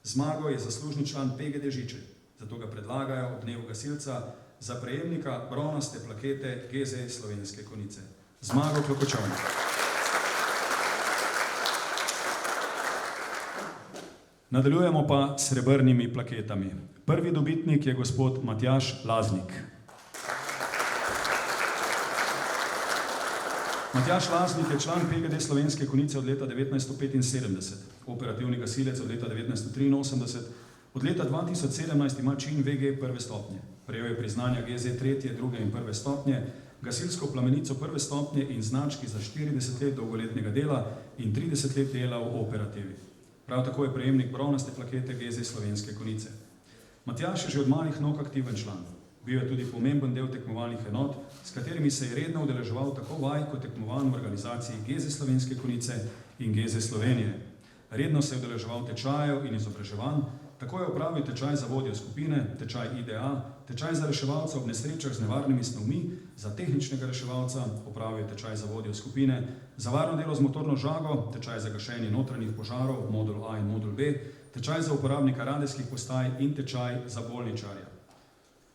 Zmago je zaslužni član PGD Žiče, zato ga predlagajo ob dnevu gasilca za prejemnika bronaste plakete GZ Slovenske Konjice. Zmago Klokočovnik. Nadaljujemo pa s srebrnimi plaketami. Prvi dobitnik je gospod Matjaž Laznik. Matjaž Laznik je član PGD Slovenske Konjice od leta 1975, operativni gasilec od leta 1983, od leta 2017 ima čin VG 1. stopnje. Prejel je priznanja GZ 3., 2. in 1. stopnje, gasilsko plamenico 1. stopnje in znački za 40 let dolgoletnega dela in 30 let dela v operativi. Prav tako je prejemnik bronaste plakete GZ Slovenske Konjice. Matjaž je že od malih nog aktiven član. Bil je tudi pomemben del tekmovalnih enot, s katerimi se je redno udeleževal tako vaj kot tekmovanj v organizaciji Geze Slovenske Konjice in Geze Slovenije. Redno se je udeleževal tečajev in izobraževanj, tako je opravil tečaj za vodjo skupine, tečaj IDA, tečaj za reševalca ob nesrečah z nevarnimi snovmi, za tehničnega reševalca, opravil tečaj za vodjo skupine, za varno delo z motorno žago, tečaj za gašenje notranjih požarov, modul A in modul B, tečaj za uporabnika radijskih postaj in tečaj za bolničarja.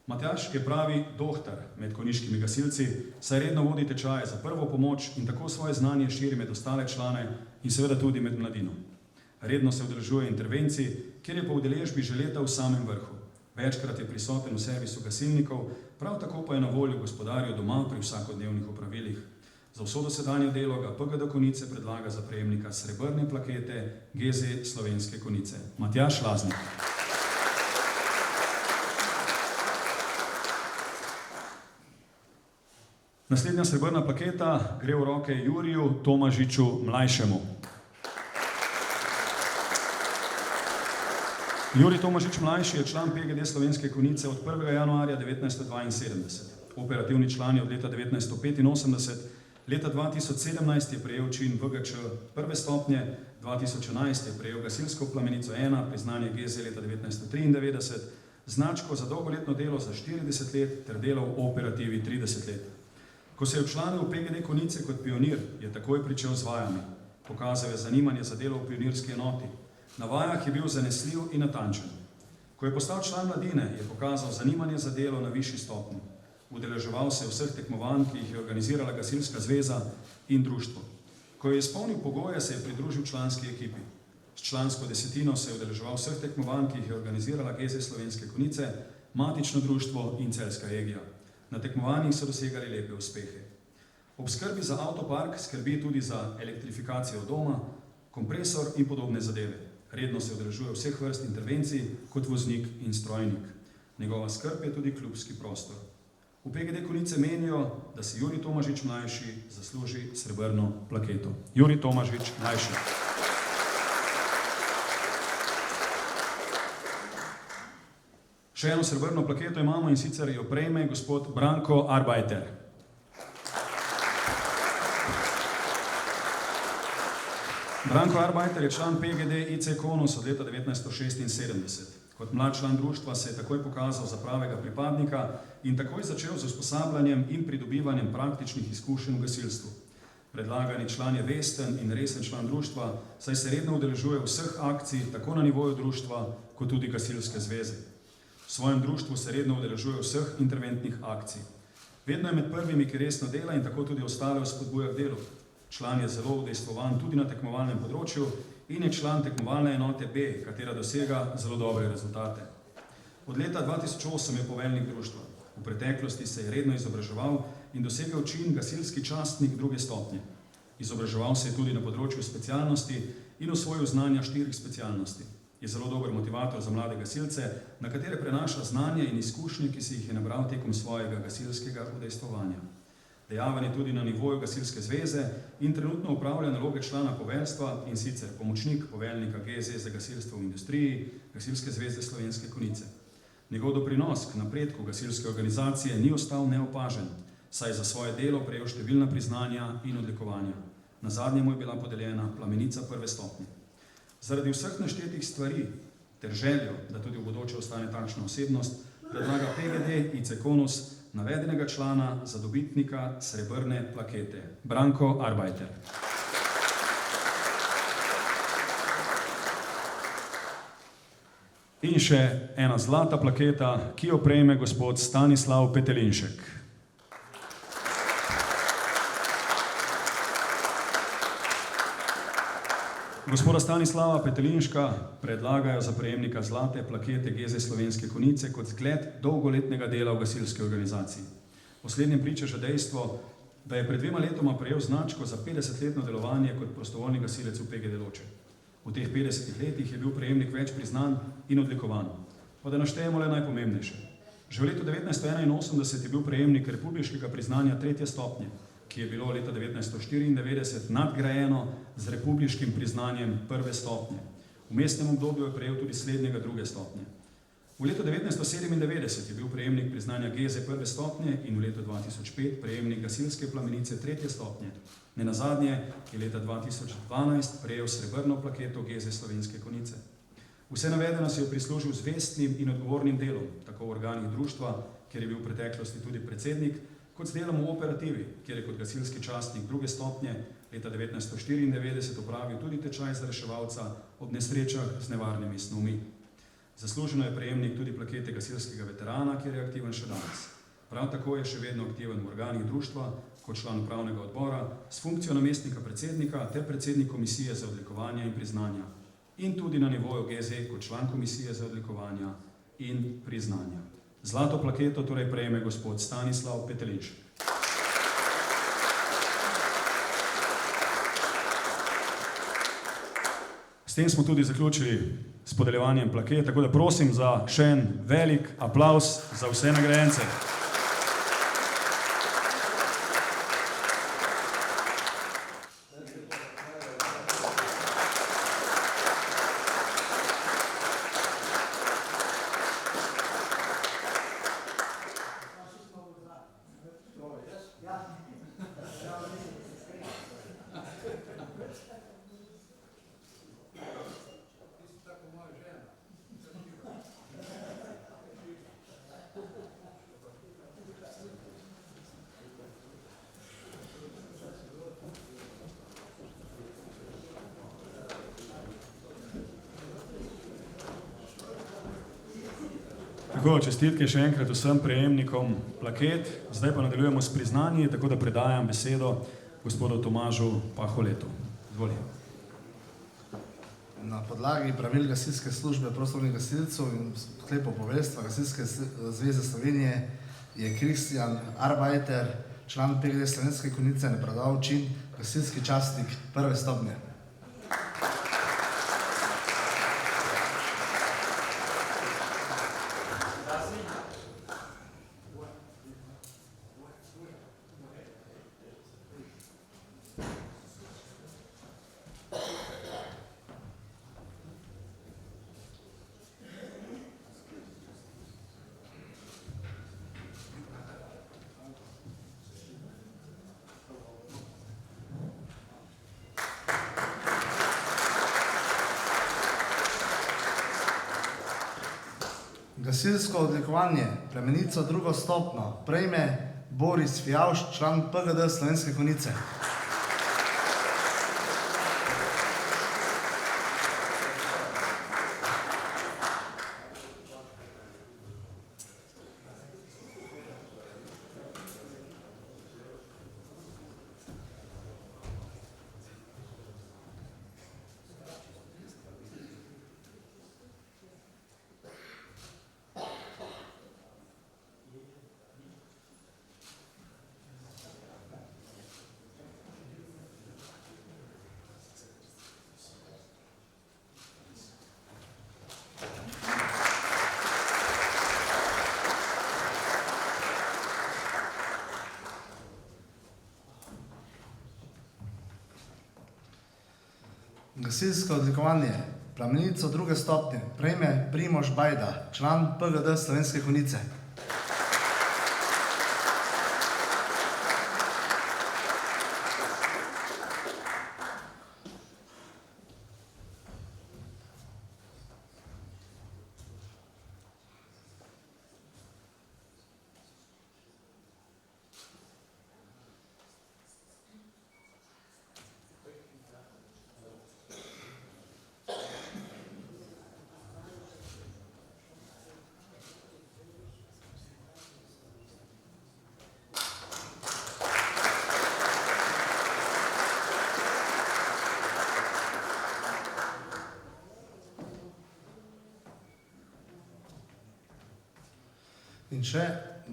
Matjaž je pravi dohtar med konjiškimi gasilci, saj redno vodi tečaje za prvo pomoč in tako svoje znanje širi med ostale člane in seveda tudi med mladino. Redno se udeležuje intervencij, kjer je po udeležbi že leta v samem vrhu. Večkrat je prisoten v servisu gasilnikov, prav tako pa je na voljo gospodarju doma pri vsakodnevnih opravilih. Za vso dosedanje delo ga PGD Konjice predlaga za prejemnika srebrne plakete Geze Slovenske Konjice. Matjaž Laznik. Naslednja srebrna plaketa gre v roke Juriju Tomažiču mlajšemu. Jurij Tomažič mlajši je član PGD Slovenske Konjice od 1. januarja 1972. Operativni član je od leta 1985. Leta 2017 je prejel čin VGČ prve stopnje, 2011 je prejel gasilsko plamenico 1, priznanje GZ leta 1993, značko za dolgoletno delo za 40 let ter delo v operativi 30 let. Ko se je včlanil v PGD Konjice kot pionir, je takoj pričel z vajami. Pokazal je zanimanje za delo v pionirski enoti. Na vajah je bil zanesljiv in natančen. Ko je postal član mladine, je pokazal zanimanje za delo na višji stopnji. Udeleževal se je vseh tekmovanj, ki jih je organizirala Gasilska zveza in društvo. Ko je izpolnil pogoje, se je pridružil članski ekipi. S člansko desetino se je udeleževal vseh tekmovanj, ki jih je organizirala Geze Slovenske Konjice, matično društvo in celjska regija. Na tekmovanjih so dosegali lepe uspehe. Ob skrbi za avtopark skrbi tudi za elektrifikacijo doma, kompresor in podobne zadeve. Redno se udeležuje vseh vrst intervencij kot voznik in strojnik. Njegova skrb je tudi klubski prostor. V PGD Konjice menijo, da si Jurij Tomažič mlajši zasluži srebrno plaketo. Jurij Tomažič mlajši. Še eno srebrno plaketo imamo in sicer jo prejme gospod Branko Arbajter. Branko Arbajter je član PGD IC Konus od leta 1976. Kot mlad član društva se je takoj pokazal za pravega pripadnika in takoj začel z usposabljanjem in pridobivanjem praktičnih izkušenj v gasilstvu. Predlagani član je vesten in resen član društva, saj se redno udeležuje vseh akcij tako na nivoju društva kot tudi Gasilske zveze. V svojem društvu se redno udeležuje vseh interventnih akcij. Vedno je med prvimi, ki resno dela in tako tudi ostale vzpodbuja k delu. Član je zelo udejstvovan tudi na tekmovalnem področju in je član tekmovalne enote B, katera dosega zelo dobre rezultate. Od leta 2008 je poveljnik društva. V preteklosti se je redno izobraževal in dosegel čin gasilski častnik 2. stopnje. Izobraževal se je tudi na področju specialnosti in osvojil znanja 4 specialnosti. Je zelo dober motivator za mlade gasilce, na katere prenaša znanje in izkušnje, ki si jih je nabral tekom svojega gasilskega udejstvovanja. Dejaven je tudi na nivoju Gasilske zveze in trenutno upravlja naloge člana poveljstva in sicer pomočnik poveljnika GZ za gasilstvo v industriji Gasilske zveze Slovenske Konjice. Njegov doprinos k napredku gasilske organizacije ni ostal neopažen, saj je za svoje delo prejel številna priznanja in odlikovanja. Nazadnje mu je bila podeljena plamenica 1. stopnje. Zaradi vseh naštetih stvari ter željo, da tudi v bodoče ostane takšna osebnost, predlaga PGD IC Konus navedenega člana za dobitnika srebrne plakete. Branko Arbajter. In še ena zlata plaketa, ki jo prejme gospod Stanislav Petelinšek. Gospoda Stanislava Petelinška predlagajo za prejemnika zlate plakete Geze Slovenske Konjice kot zgled dolgoletnega dela v gasilski organizaciji. O slednjem priča že dejstvo, da je pred 2 letoma prejel značko za 50-letno delovanje kot prostovoljni gasilec v PGD Loče. V teh 50 letih je bil prejemnik več priznanj in odlikovan. Pa da naštejemo le najpomembnejše. Že v letu 1981 je bil prejemnik republiškega priznanja 3. stopnje, ki je bilo leta 1994 nadgrajeno z republiškim priznanjem 1. stopnje. V mestnem obdobju je prejel tudi slednjega 2. stopnje. V V letu 1997 je bil prejemnik priznanja Geze prve stopnje in v letu 2005 prejemnik gasilske plamenice tretje stopnje. Nenazadnje je leta 2012 prejel srebrno plaketo Geze Slovenske Konjice. Vse navedeno si je prislužil z vestnim in odgovornim delom, tako v organih društva, kjer je bil v preteklosti tudi predsednik, kot z delom v operativi, kjer je kot gasilski častnik druge stopnje leta 1994 opravil tudi tečaj za reševalca ob nesrečah z nevarnimi snovmi. Zasluženo je prejemnik tudi plakete gasilskega veterana, kjer je aktiven še danes. Prav tako je še vedno aktiven v organih društva, kot član upravnega odbora, s funkcijo namestnika predsednika ter predsednik komisije za odlikovanja in priznanja. In tudi na nivoju GZ kot član komisije za odlikovanja in priznanja. Zlato plaketo torej prejme gospod Stanislav Petelinšek. S tem smo tudi zaključili s podeljevanjem plaket, tako da prosim za še en velik aplavz za vse nagrajence. Tako, čestitke še enkrat vsem prejemnikom plaket. Zdaj pa nadaljujemo s priznanji, tako da predajam besedo gospodu Tomažu Paholetu. Izvoli. Na podlagi pravil gasilske službe prostovoljnih gasilcev in sklepov poveljstva Gasilske zveze Slovenije je Kristjan Arbajter, član PGD Slovenske Konjice, napredal čin gasilski častnik prve stopnje. Gasilsko odlikovanje, plemenico drugo stopnjo, prejme Boris Fijavš, član PGD Slovenske Konjice. Gasilsko odlikovanje, plamenico druge stopnje, prejme Primož Bajda, član PGD Slovenske Konjice. In še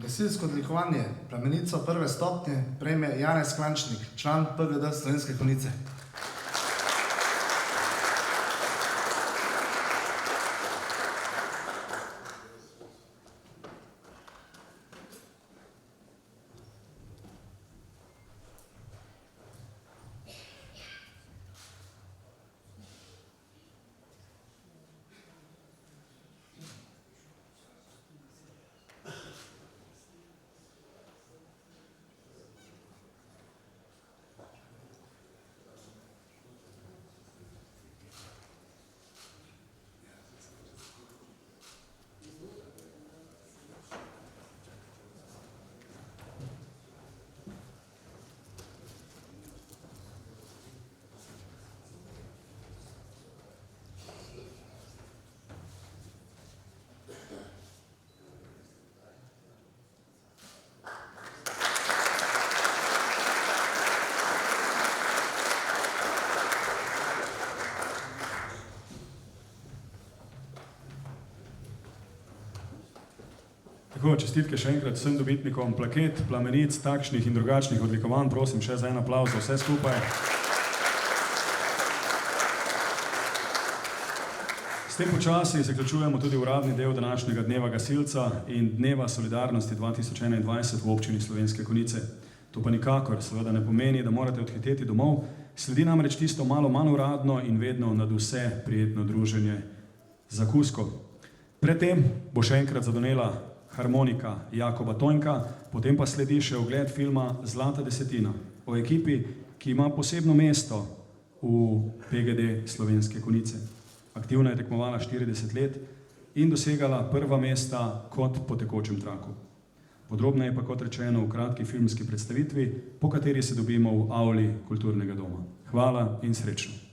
gasilsko odlikovanje, plamenico prve stopnje, prejme Janez Klančnik, član PGD Slovenske Konjice. Tako, čestitke še enkrat vsem dobitnikom plaket, plamenic, takšnih in drugačnih odlikovanj. Prosim še za en aplavz za vse skupaj. S tem počasi zaključujemo tudi uradni del današnjega dneva gasilca in dneva solidarnosti 2021 v občini Slovenske Konjice. To pa nikakor seveda ne pomeni, da morate odhiteti domov. Sledi namreč tisto malo manj uradno in vedno nad vse prijetno druženje za kusko. Predtem bo še enkrat zadonela harmonika Jakoba Tonjka, potem pa sledi še ogled filma Zlata desetina o ekipi, ki ima posebno mesto v PGD Slovenske Konjice. Aktivno je tekmovala 40 let in dosegala prva mesta kot po tekočem traku. Podrobneje pa, kot rečeno, v kratki filmski predstavitvi, po kateri se dobimo v avli kulturnega doma. Hvala in srečno.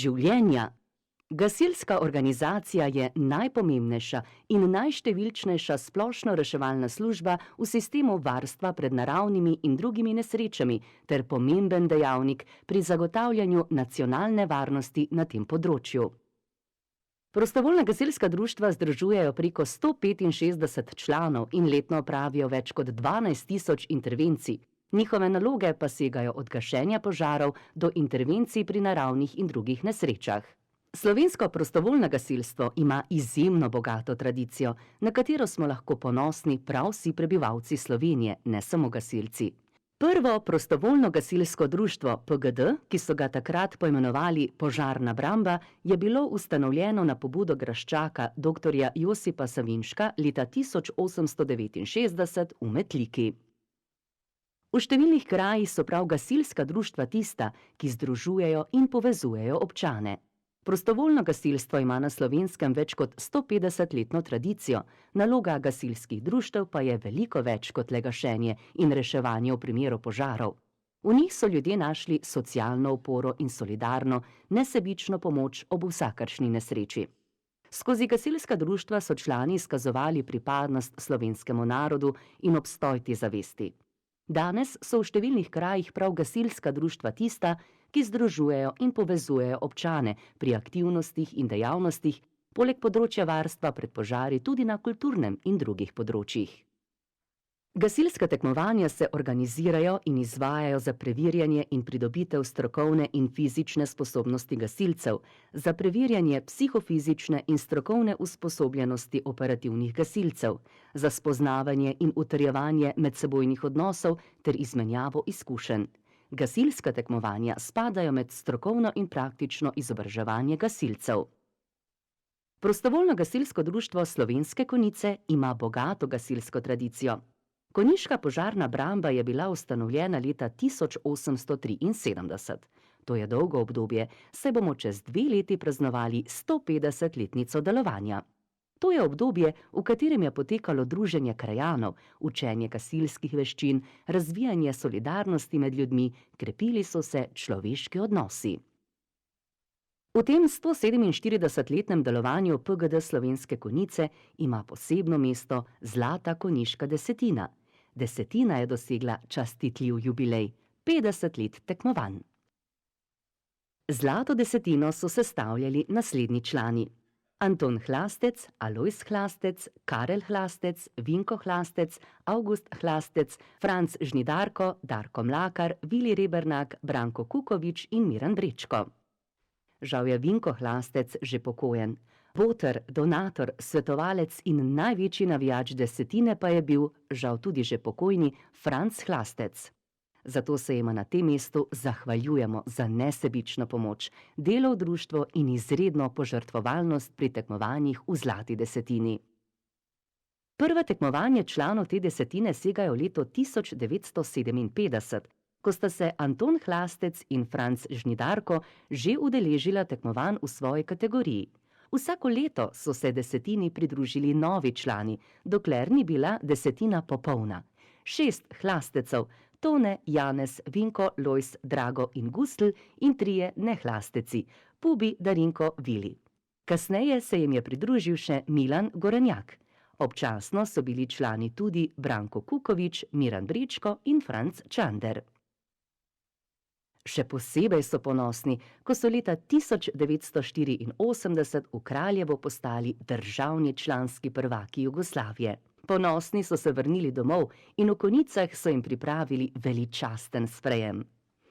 Življenja. Gasilska organizacija je najpomembnejša in najštevilčnejša splošno reševalna služba v sistemu varstva pred naravnimi in drugimi nesrečami ter pomemben dejavnik pri zagotavljanju nacionalne varnosti na tem področju. Prostovoljna gasilska društva združujejo preko 165 članov in letno opravijo več kot 12.000 intervencij. Njihove naloge pa segajo od gašenja požarov do intervencij pri naravnih in drugih nesrečah. Slovensko prostovoljno gasilstvo ima izjemno bogato tradicijo, na katero smo lahko ponosni prav vsi prebivalci Slovenije, ne samo gasilci. Prvo prostovoljno gasilsko društvo PGD, ki so ga takrat poimenovali Požarna Bramba, je bilo ustanovljeno na pobudo graščaka dr. Josipa Savinška leta 1869 v Metliki. V številnih krajih so prav gasilska društva tista, ki združujejo in povezujejo občane. Prostovoljno gasilstvo ima na Slovenskem več kot 150-letno tradicijo, naloga gasilskih društev pa je veliko več kot le gašenje in reševanje v primeru požarov. V njih so ljudje našli socialno oporo in solidarno, nesebično pomoč ob vsakršni nesreči. Skozi gasilska društva so člani izkazovali pripadnost slovenskemu narodu in obstoj te zavesti. Danes so v številnih krajih prav gasilska društva tista, ki združujejo in povezujejo občane pri aktivnostih in dejavnostih, poleg področja varstva pred požari tudi na kulturnem in drugih področjih. Gasilska tekmovanja se organizirajo in izvajajo za preverjanje in pridobitev strokovne in fizične sposobnosti gasilcev, za preverjanje psihofizične in strokovne usposobljenosti operativnih gasilcev, za spoznavanje in utrjevanje medsebojnih odnosov ter izmenjavo izkušenj. Gasilska tekmovanja spadajo med strokovno in praktično izobraževanje gasilcev. Prostovoljno gasilsko društvo Slovenske Konjice ima bogato gasilsko tradicijo. Konjiška požarna bramba je bila ustanovljena leta 1873. To je dolgo obdobje, saj bomo čez 2 leti praznovali 150-letnico delovanja. To je obdobje, v katerem je potekalo druženje krajanov, učenje gasilskih veščin, razvijanje solidarnosti med ljudmi, krepili so se človeški odnosi. V tem 147-letnem delovanju PGD Slovenske Konjice ima posebno mesto zlata konjiška desetina. Desetina je dosegla častitljiv jubilej, 50 let tekmovanj. Zlato desetino so sestavljali naslednji člani: Anton Hlastec, Alojz Hlastec, Karel Hlastec, Vinko Hlastec, Avgust Hlastec, Franc Žnidarko, Darko Mlakar, Vili Rebernak, Branko Kukovič in Miran Brečko. Žal je Vinko Hlastec že pokojen. Boter, donator, svetovalec in največji navijač desetine pa je bil, žal tudi že pokojni, Franc Hlastec. Zato se jima na tem mestu zahvaljujemo za nesebično pomoč, delo v društvu in izredno požrtvovalnost pri tekmovanjih v zlati desetini. Prva tekmovanja članov te desetine segajo v leto 1957, ko sta se Anton Hlastec in Franc Žnidarko že udeležila tekmovanj v svoji kategoriji. Vsako leto so se desetini pridružili novi člani, dokler ni bila desetina popolna. 6 hlastecev, Tone, Janez, Vinko, Lojz, Drago in Gustl in 3 nehlasteci, Pubi, Darinko, Vili. Kasneje se jim je pridružil še Milan Gorenjak. Občasno so bili člani tudi Branko Kukovič, Miran Brečko in Franc Čander. Še posebej so ponosni, ko so leta 1984 v Kraljevo postali državni članski prvaki Jugoslavije. Ponosni so se vrnili domov in v Konjicah so jim pripravili veličasten sprejem.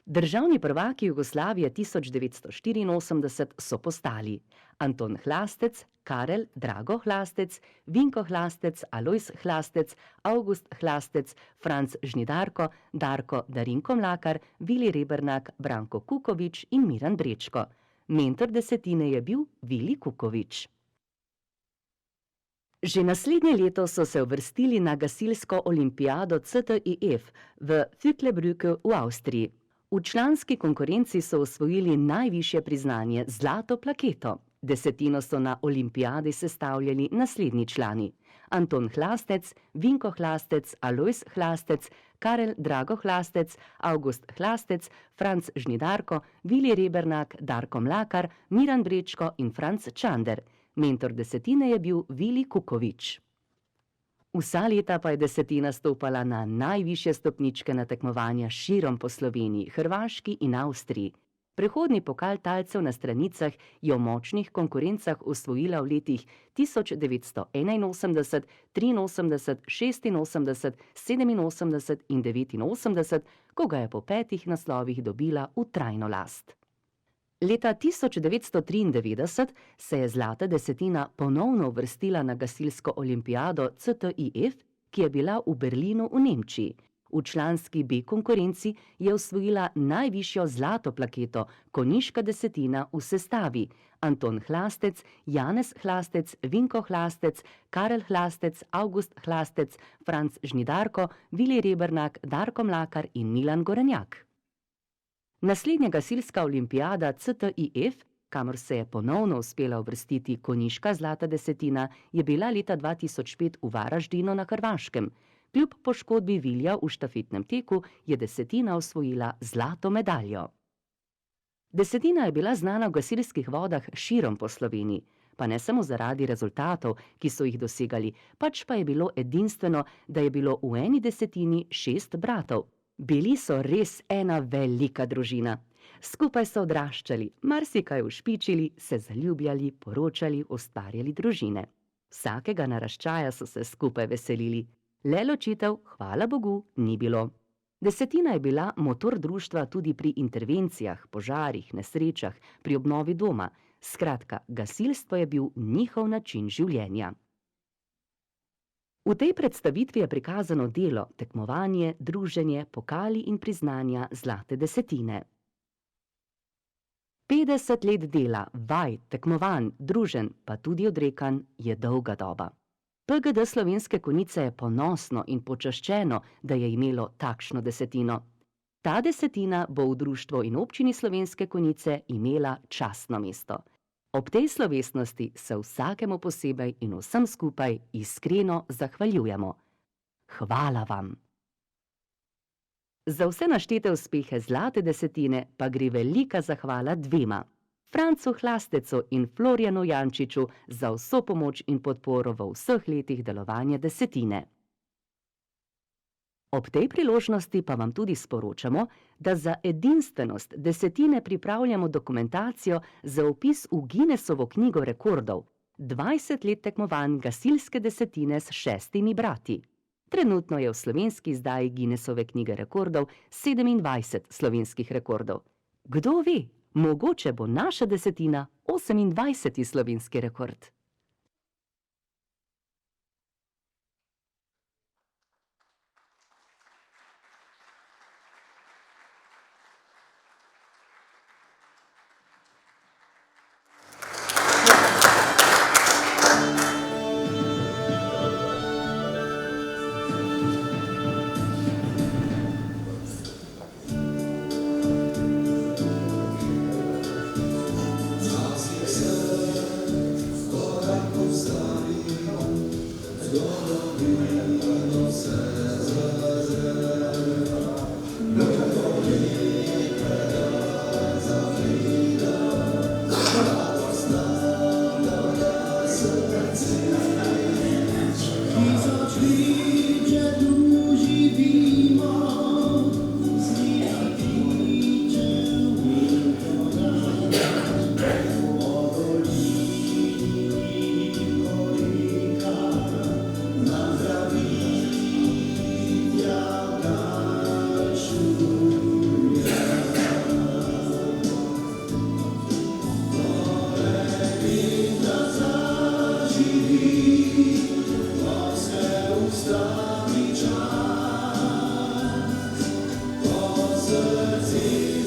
Državni prvaki Jugoslavije 1984 so postali Anton Hlastec, Karel Drago Hlastec, Vinko Hlastec, Alojz Hlastec, Avgust Hlastec, Franc Žnidarko, Darko Darinko Mlakar, Vili Rebernak, Branko Kukovič in Miran Brečko. Mentor desetine je bil Vili Kukovič. Že naslednje leto so se uvrstili na gasilsko olimpijado CTIF v Vücklebrücke v Avstriji. V članski konkurenci so osvojili najvišje priznanje zlato plaketo. Desetino so na olimpijadi sestavljali naslednji člani: Anton Hlastec, Vinko Hlastec, Alojz Hlastec, Karel Drago Hlastec, Avgust Hlastec, Franc Žnidarko, Vili Rebernak, Darko Mlakar, Miran Brečko in Franc Čander. Mentor desetine je bil Vili Kukovič. Vsa leta pa je desetina stopala na najvišje stopničke na tekmovanja širom po Sloveniji, Hrvaški in Avstriji. Prehodni pokal talcev na stranicah je v močnih konkurencah osvojila v letih 1981, 83, 86, 87 in 89, ko ga je po 5 naslovih dobila v trajno last. Leta 1993 se je zlata desetina ponovno uvrstila na gasilsko olimpijado CTIF, ki je bila v Berlinu v Nemčiji. V članski B konkurenci je osvojila najvišjo zlato plaketo, konjiška desetina v sestavi. Anton Hlastec, Janez Hlastec, Vinko Hlastec, Karel Hlastec, Avgust Hlastec, Franc Žnidarko, Vili Rebernak, Darko Mlakar in Milan Gorenjak. Naslednja gasilska olimpijada CTIF, kamor se je ponovno uspela uvrstiti konjiška zlata desetina, je bila leta 2005 v Varaždinu na Hrvaškem. Kljub poškodbi Vilija v štafetnem teku je desetina osvojila zlato medaljo. Desetina je bila znana v gasilskih vodah širom po Sloveniji, pa ne samo zaradi rezultatov, ki so jih dosegali, pač pa je bilo edinstveno, da je bilo v eni desetini 6 bratov. Bili so res ena velika družina. Skupaj so odraščali, marsikaj ušpičili, se zaljubljali, poročali, ustvarjali družine. Vsakega naraščaja so se skupaj veselili. Le ločitev, hvala Bogu, ni bilo. Desetina je bila motor društva tudi pri intervencijah, požarih, nesrečah, pri obnovi doma. Skratka, gasilstvo je bil njihov način življenja. V tej predstavitvi je prikazano delo, tekmovanje, druženje, pokali in priznanja zlate desetine. 50 let dela, vaj, tekmovanj, druženj, pa tudi odrekanj je dolga doba. PGD Slovenske Konjice je ponosno in počaščeno, da je imelo takšno desetino. Ta desetina bo v društvu in občini Slovenske Konjice imela častno mesto. Ob tej slovesnosti se vsakemu posebej in vsem skupaj iskreno zahvaljujemo. Hvala vam! Za vse naštete uspehe zlate desetine pa gre velika zahvala dvema. Francu Hlastecu in Florjanu Jančiču za vso pomoč in podporo v vseh letih delovanja desetine. Ob tej priložnosti pa vam tudi sporočamo, da za edinstvenost desetine pripravljamo dokumentacijo za vpis v Guinnessovo knjigo rekordov. 20 let tekmovanj gasilske desetine s 6 brati. Trenutno je v slovenski izdaji Guinnessove knjige rekordov 27 slovenskih rekordov. Kdo ve? Mogoče bo naša desetina 28. slovenski rekord. Ustami czas, po sercu